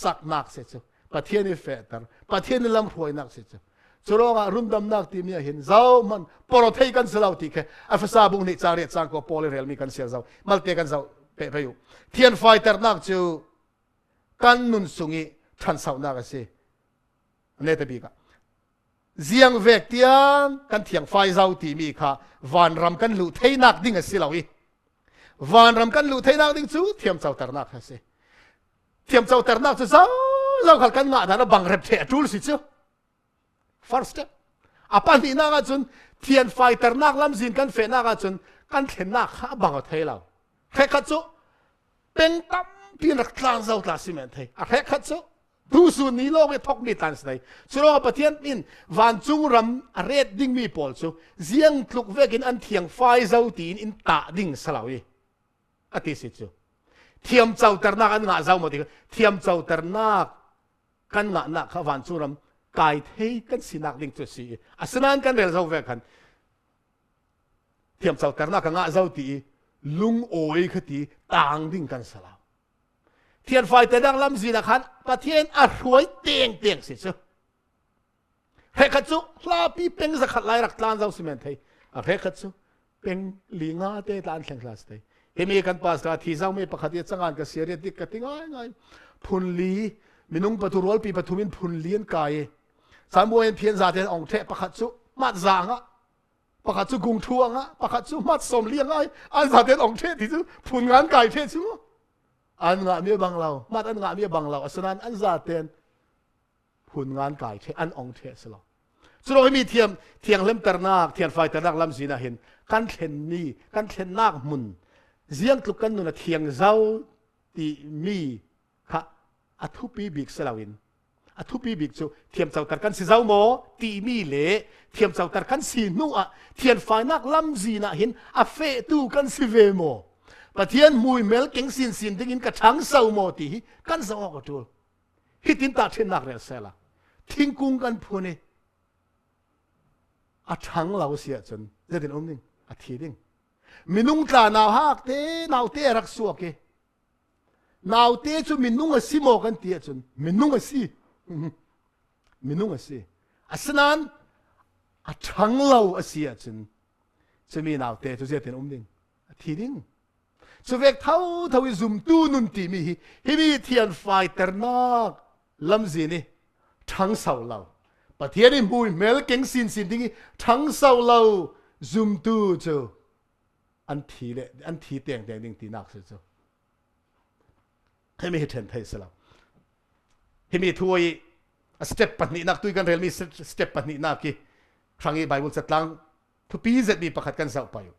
สักนักสิจ้ะประเทศนี้เฟตร์ประเทศนี้ลำรวยนักสิจ้ะสุรองรุ่นดำนักที่มีเห็นเจ้ามันปลอดภัยกันสลาวที่แค่อัฟซาบุงนิจารีสังก็โพลิเรลมีกันเสียเจ้ามัลเตกันเจ้าเปอยู่เทียนไฟแต่นักจูกันนุนสุงีทันสาวนักสิเนตบีกะเสียงเวกเตียงกันเทียงไฟเจ้าที่มีค่ะวันรำกันลู่เทนักดิ่งสิลาวีวันรำกันลู่เทนักดิ่งจูเทียมเจ้าแต่นักสิเทียมเจ้าแต่นักจูเจ้าขัดกันงาดนะบังเร็บเทจูลสิจูfirst step อาปันที่นักจุนเทียนไฟแต่นักลำซินกันเฟนักจุนกันเทนักข้าบังเอาเทเราแค่ขัดจูเป็นตั้มพี่นักทางเจ้าตาสิเมนเทอะแค่ขัดจูดูสุนีโลกไม่ทกมีตันสไนสุรประเทศอินวันจุงรำเรดดิ้งมีปอลจูเสียงทลุกเวกินอันเทียงไฟเจ้าตีนอินตาดิ้งสลาวีอติสิจูเทียมเจ้าแต่นักอันงาเจ้าหมดทีเทียมเจ้าแต่นักกันงานักข้าวันจุงรำกายเทกันสินักดิ่งจุดสีอาสนันกันเรื่องเจ้าเวกันเทียมเจ้าแต่นักงาเจ้าตีลุงโอยขตีต่างดิ่งกันสลาวเทียนไฟแต่ดังลำซีนะครับประเทศอรวยเตียงสิจ้ะเฮขัดซุลาปีเป็นสักขัดลายรักตานเจ้าสิเมนไทยเฮขัดซุเป็นลิงาเตตานแข่งคลาสไทยเฮมีกันปัสกาที่เจ้าไม่ประคัดยังงานกับเสียเรียดิกติง่ายพุนลีมินุงปฐุรวลปีปฐุมินพุนลีนกายสามบัวเพียนซาเทนองเทประคัดซุมัดจางะประคัดซุกุงทวงะประคัดซุมัดสมเลี้ยงไออันซาเทนองเทที่ซุพุนงานกายเทซุอันงามีบังเรามัดอันงามีบังเราฉะนั้นอันซาเตนผลงานกายเทอันองเทสละสุดท้ายมีเทียงเล่มตระนักเทียนไฟตระนักลำสีน่ะเห็นกันเทนนี่กันเทนนักมุนเสียงตุกันนู่นเทียงเจ้าที่มีค่ะอัทุปีบิกสลาวินอัทุปีบิกจูเทียมเจ้าตระกันสิเจ้าโมที่มีเละเทียมเจ้าตระกันสีนัวเทียนไฟนักลำสีน่ะเห็นอเฟตูกันสิเวโมประเทศมวยเมลเก่งสินที่กินกระชังเศร้าโมตีกันสวอกตัวฮิตินตาเทนักเรศละทิ้งกุ้งกันพูนี่อาชังเราเสียจนจะเป็นอมนิ่งอาทีดิ่งมินุงตาหนาวฮักเตหนาวเตรักสวกเกหนาวเตจนมินุงสิโมกันเตียจนมินุงสิอาสนั้นอาชังเราเสียจนจะมีหนาวเตจะเป็นอมนิ่งอาทีดิ่งสเวกเท่าวิซุมตูนุนตีมีฮิมีเทียนไฟแต่นักลำซีนี่ทั้งเสาเราประเทศนี้บุยเมลเก่งสินที่นี่ทั้งเสาเราซุมตูเจ้าอันทีเละอันทีเตียงดิ่งตีนักเจ้าให้มีเห็นไทยสลับให้มีถ้วยสเต็ปปันนี้นักตุยกันเรียนมีสเต็ปปันนี้นักกี่ครั้งนี้ไบเบิลจะตั้งทุกปีจะมีประคัดกันเสาไปอยู่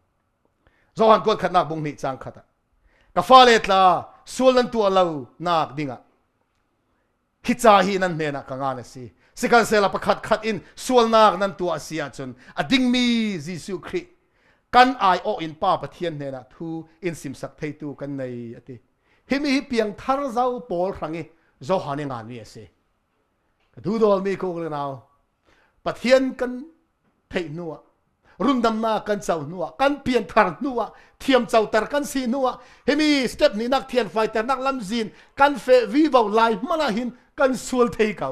จอหันกวนขัดนักบุงนิจังขัดกาฟาเลตลาส่วนนั้นตัวเรานักดิ่งคิดใจหินันเนนักงานสิสิกันเสลประคัดอินส่วนนักนั้นตัวเสียจนอดิ่งมียิสุคริกันไอโออินป้าประเทียนเนนักทูอินสิมสักเทตูกันในอติฮิมีเพียงทาร์เจ้าโพลครั้งนี้จอหันงานนี้สิดูดอลมีโกงเลยนาวประเทียนกันเทนัว รุ่นดำนากันเจ้านัวกันเปลี่ยนทางนัวเทียมเจ้าตรกันสีนัวเฮมีสเต็ปนี้นักเทียนไฟแต่นักลำจีนกันเฟวีบาวไลมาลาหินกันสวลเทเขา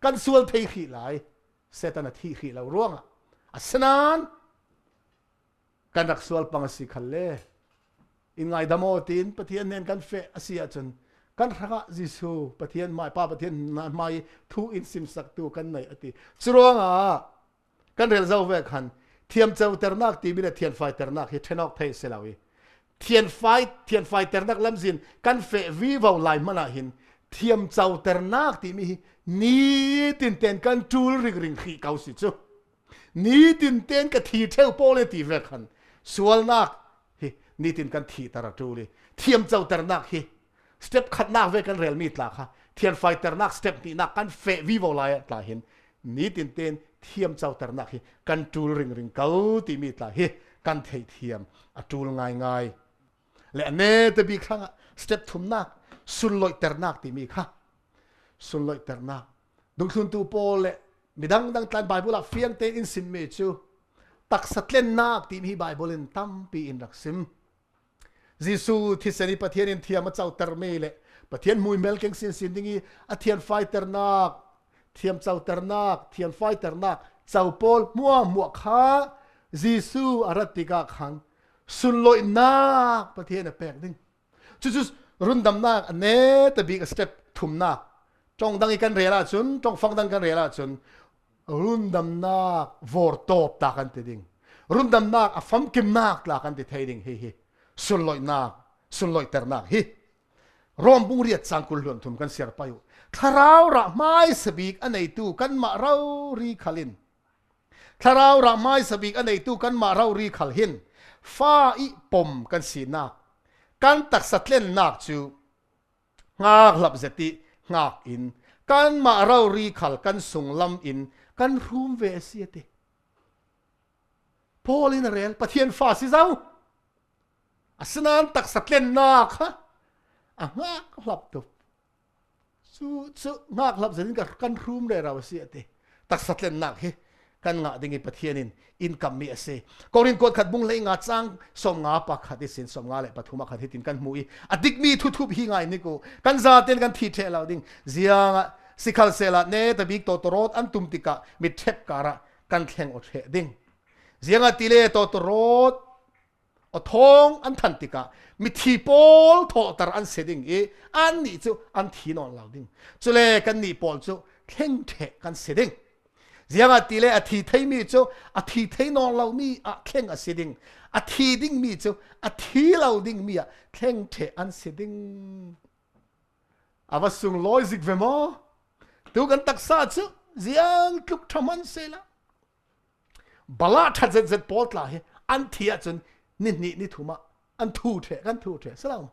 กันสวลเทขีไหลเสตันทีขีเราร่วงอ่ะสนานกันรักสวลปังสิขันเล่อินไงดามอตินปะเทียนเน้นกันเฟอเสียจนกันรักจิสูปะเทียนไม่ป้าปะเทียนไม่ทูอินซิมสักตัวกันในอติสร่วงกันเรียนเจ้าเวกันเทียมเจ้าเตอร์นักตีมีเทียนไฟเตอร์นักเฮเทนอกเทเซลาวีเทียนไฟเตอร์นักลำซินกันเฟวีวาวไลมานาหินเทียมเจ้าเตอร์นักตีมีนี่ตินเต้นกันจูลริงขีเกาสิจูนี่ตินเต้นกันทีเทลโปเลตีเวกันสวลนักเฮนี่ตินกันทีตาจูลีเทียมเจ้าเตอร์นักเฮสเต็ปขัดนักเวกันเรียลมีดลาค่ะเทียนไฟเตอร์นักสเต็ปนี้นักกันเฟวีวาวไลตาหินนี่ตินเต้นเทียมเจ้าตระหนักกันจูลริงเกาตีมีตาเฮกันเทียมจูลง่ายและเนตบีครั้งสเต็ปทุ่มนักสุนลอยตระหนักตีมีค่ะสุนลอยตระหนักดุทุนตูโปเลมีดังตันไบเบิลเฟียงเตอินซิมเมจูตักสัตเลนนักตีมีไบเบิลตั้มปีอินรักซิมจิสูที่เสนิปะเทียนเทียมเจ้าตระเมเลปะเทียนมุยเมลเก่งสินดิ้งอเทียนไฟตระหนักเทียมเจ้าเตอร์นักเทียมไฟเตอร์นักเจ้าโปลมัวข้าจิสูอารัติกาขังสุนลอยนักประเทศน่ะแปลกดิ้งจุดรุ่นดำนักอันเนตบีกับสเต็ปทุ่มนักจงดังอีกันเรียลาจุนจงฟังดังกันเรียลาจุนรุ่นดำนักวอร์ตอบตากันติดิ้งรุ่นดำนักฟัมกิมนักตากันติเทดิ้งเฮ้สุนลอยนักสุนลอยเตอร์นักเฮ้รวมบุรีจังกุลหลวนทุ่มกันเสียไปอยู่ทาราวระไม้สบิกอันไหนตู้กันมาเรารีขลินทาราวระไม้สบิกอันไหนตู้กันมาเรารีขลหินฟ้าอีปมกันสีนักกันตักสัตเล่นนักจูงากหลับเจติงากอินกันมาเรารีขลกันส่งลำอินกันรูมเวเสียติพอลินเรลปะเทียนฟ้าสิเจ้าอาสนานตักสัตเล่นนักฮะงากหลับตุสู้งากหลับเสร็จกันรูมเลยเราเสียติตักสัตเลนนักเฮกันงาดิ่งปะเทียนินอินคัมมีเสกอรินกดขัดบุงเลยงาจังสมงาปักขัดสินสมงาเลยปฐุมขัดที่ตินกันมุยอดิกมีทุบหิงไงนี่กูกันซาเตนกันทีเทเราดิ่งเสียงสิขัลเซลาเนตบิกโตโตรดอันตุมติกะมิเทปการะกันแข่งอดเฮดิ่งเสียงติเลโตโตรดอทองอันทันติกะมิทีโปลโทตรอันเสดิงอันนี้จูอันทีนอนเราดิ่งจุเลกันนี่โปลจูเข่งเทกันเสดิงเสียงติเลอทีไทมีจูอทีไทนอนเรามีเข่งเสดิงอทีดิ่งมีจูอทีเราดิ่งมีเข่งเทอันเสดิงอาวัสุงลอยซิกเวมอตูกันตักซาจูเสียงทุกทมันเสละบลาทัดเจ็ดโปลต์ละอันทีจนนี่ถูมาอันทูเทกันทูเทสลาม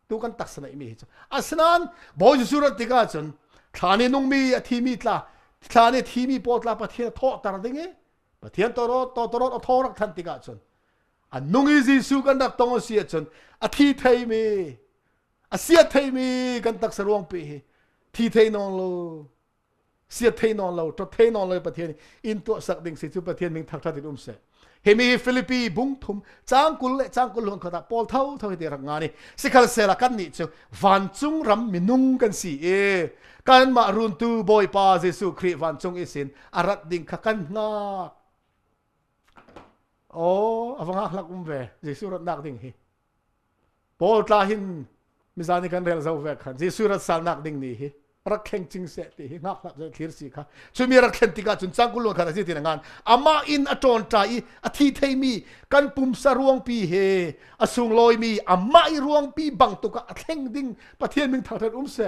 ตูกันตักสนัยมีจ้ะอาสนานบอยสุรติกาจนทานี่นุ่งมีทีมีตลาทานี่ทีมีปอตลาปะเทียนทอตระดิ่งปะเทียนตรอดทอรักทันติกาจนอันนุ่งอีสุกันดักตองเสียจนอาทีไทยมีอาเสียไทยมีกันตักสรวงปีทีไทยนอนโลเสียไทยนอนโลทอไทยนอนเลยปะเทียนอินตัวสักดิ่งสิจุปะเทียนมิงทักทัดติดเสเฮมีฟิลิปปีบุ้งทุมจางกุลหลวงขดาปอลเท่าที่รักงานนี่สิขัลเซลกันนี่จูวันจุงรำมินุงกันสิกันมารุนตูบอยปาเจสุครีวันจุงอิสินอารัดดิ่งขกันงาโอ้อวังหักลักเวเจสุรัดนักดิ่งฮีปอลตาหินมิจานิกันเรลเจ้าเวกันเจสุรัดสานักดิ่งนี่ฮีรักแข่งจริงเสติงักหลับจะคิดสิค่ะช่วยมีรักแข่งติกาจนจังกุลวงขณะที่ติดงานอามาอินอจอนใจอาทิเทมีกันปุ่มสรวงปีเฮอสุงลอยมีอามาอิรวงปีบังตุกะแข่งดิ่งประเทศมึงทัดเส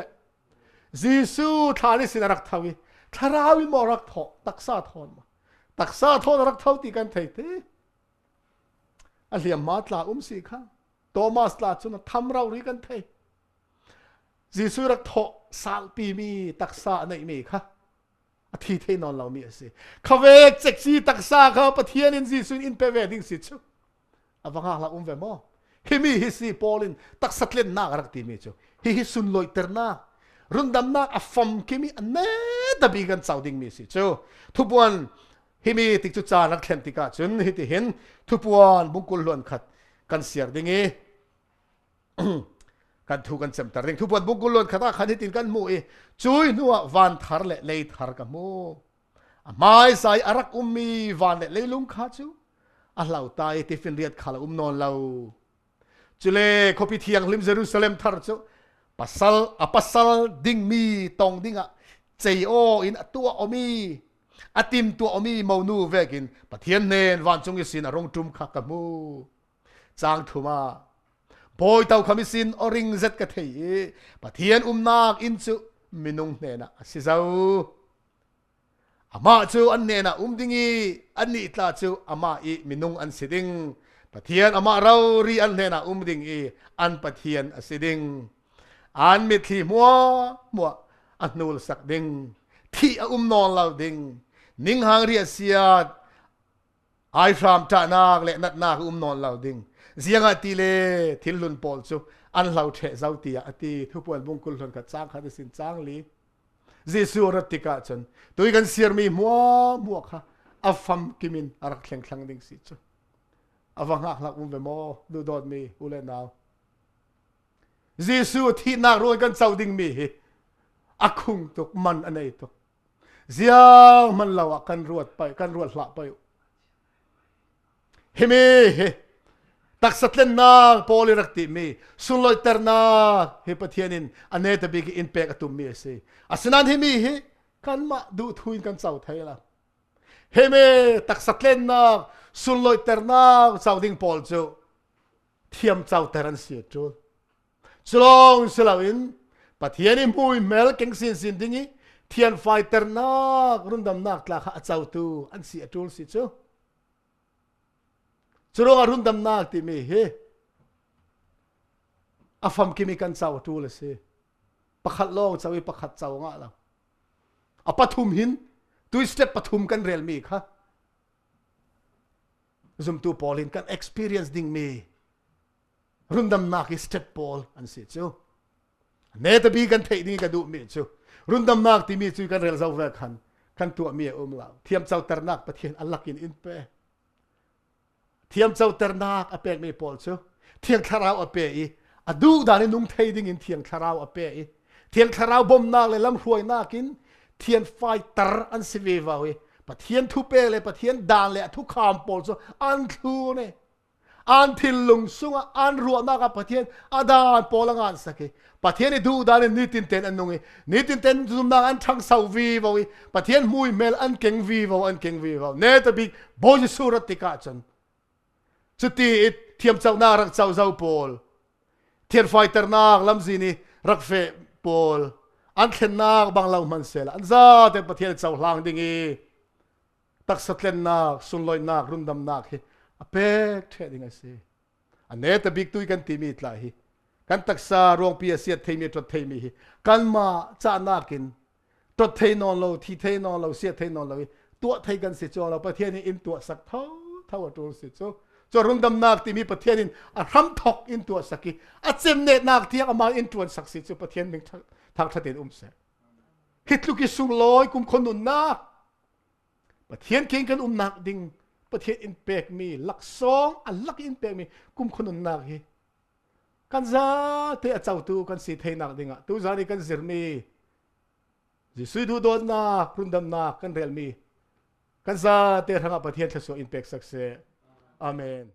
จิสูทานิสินรักเทวีทาราวิมรักทอตักซาทอนตักซาทอนรักเทวติกันเทเตอเลียมมาตลาสิค่ะโตมาสลาจุนทำเราริกันเทจิสูรักทอสาลปีมีตักษาในมีค่ะอาทิตย์นอนเรามีสิเขาเวกเจ็กซีตักษาเขาปะเทียนินจิสุนอินเปเวดิ้งสิชูอาฟังหักเวมอฮิมีฮิซีปอลินตักสัตเลนนักรักตีมีชูฮิสุนลอยเตอร์นักรุ่นดำนักอัฟฟอมคิมีอันเนตบีกันเจ้าดิ้งมีสิชูทุกวัน ฮิมีติจุจานักเขียนติกาจนฮิติเห็นทุปวนบุกุลล้วนขัดกันเสียดิ่งกันถูกกันเสมตริ่งทุปวนบุกุลล้วนขัดขันฮิติกันมูจุยนัววันทาร์เล่เลยทาร์กันมูไม่ใส่อารักมีวันเล่เลยลุงขาจูเหล่าตายที่ฟินเรียดขลนอนเราจุเลคบิเทียงลิมเยรูซาเล็มทาร์จูปัสซัลดิ่งมีตองดิ่งเจโออินตัวอมีติมตัวอมีมานูเวกินปะเทียนเนนวันจงยิสินอรงจุมขักมูจางทุมาบอยเต้าขมิสินอริงเซตกะเทยปะเทียนนักอินจูมินุงเนนะสิเจ้าอามาจูอันเนนะดิ่งีอันนี้ตาจูอามาอีมินุงอันสิดิงปะเทียนอามาเรารีอันเนนะดิ่งีอันปะเทียนอสิดิงอันมิทีมัวอันนูลสักดิงที่นอนเราดิงนิ่งหางเรียเสียดไอฟรามจานักเละนัดนักนอนเราดิงเสียงอติเลทิลลุนปอลจูอันเราเทเจ้าตีอติทุกวันบุงกุลคนกัดจ้างขัดสินจ้างลีเจสูรัติกาจนตัวกันเสียมีมัวค่ะอัฟฟัมกิมินอารักแข็งขังดิงสิจูอัฟฟังหักหลักเวโมดูดอดมีอุเลนาวเจสูที่นักรวยกันเจ้าดิงมีอาคุงตุกมันอันไหนตุกเสียงมันเรากันรวดไปกันรวดหลับไปเฮมีตักสัตเลนนาโพลิรักติมีสุนลอยเตอร์นาเฮปเทียนินอันเนตบิกอินเปกตุมมีเสอาสนันเฮมีเฮกันมาดูทุนกันเจ้าไทยละเฮมีตักสัตเลนนาสุนลอยเตอร์นาเจ้าดิ่งโพลจูเทียมเจ้าเตอร์นเสียจูสลองสลาวินปะเทียนิมุยเมลเก่งสินดิ่งเทียนไฟเตอร์นักรุ่นดำนักลาข้าเจ้าตูอันเสียจูลสิจูจรวงรุ่นดำนักที่มีเฮอาฟัมกิมิกันเจ้าตูเลยสิประคัดลองเจ้าอีประคัดเจ้างะเราอาปฐุมหินตุยสเต็ปปฐุมกันเรียลมีค่ะซุมตูปอลินกัน experience ดิ่งมีรุ่นดำนักสเต็ปปอลอันเสียจูเนตบีกันเทนี่กันดูมีจูรุ่นดำนักที่มีจุยกันเรียลเจ้าเวกันตัวมีเราเทียมเจ้าเตอร์นักประเทศอัลลักอินอินเปเทียมเจ้าเตอร์นักอเปกไม่พอจูเทียงคาราวอเปอีดูดานินุ่งไทยดิ่งอินเทียงคาราวอเปอีเทียงคาราวบ่มนักเลยลำรวยนักอินเทียนไฟเตอร์อันสิเววาเวประเทศทุเปเลยประเทศดานเลยทุกคำพอจูอันทูเนี่ยอันทิลลุงสุงอันรัวนักประเทศอาดานพอลังอันสักประเทศนี้ดูดานนิตินเตนอันนุ่งนิตินเตนจุดนั้นอันทั้งสาววีวาวิประเทศมุยเมลอันเก่งวีวาอันเก่งวีวาเนตบิกบอยสุรติกาจันจุดที่เทียมเจ้านารักเจ้าโพลเทียนไฟเตอร์นักลำซีนีรักเฟโพลอันเข็นนักบางเหล่ามันเสลอันซาเตประเทศเจ้าหลังดิ่งตักสัตเลนนักสุนลอยนักรุ่นดำนักอเปกเทดิ่งสิอันเนตบิกตุยกันตีมีตลายกันตักษารวงปีเสียเทมีตรเทมีกันมาจานากินตรเทนอนเราที่เทนอนเราเสียเทนอนเราตัวเทกันเสียจอเราประเทศนี้อินตัวสักเท่าตัวเสียจอรุ่งดำนักที่มีประเทศนี้รำทอกอินตัวสักกี่เจมเนตนักที่อามาอินตัวสักสิจประเทศหนึ่งทางทะเลเสฮิตลูกิสุงลอยกุมคนนุนนักประเทศเก่งกันนักดิ่งประเทศอินเปกมีหลักสองอันหลักอินเปกมีกุมคนนุนนักกันซาเตะเจ้าตูกันสิเทนักดิ่งตูจานี่กันเสร์มีจิสุยดูโดนนักรุ่นดำนักกันเรียลมีกันซาเตะทางประเทศทศอินเปกสักเซอาเมน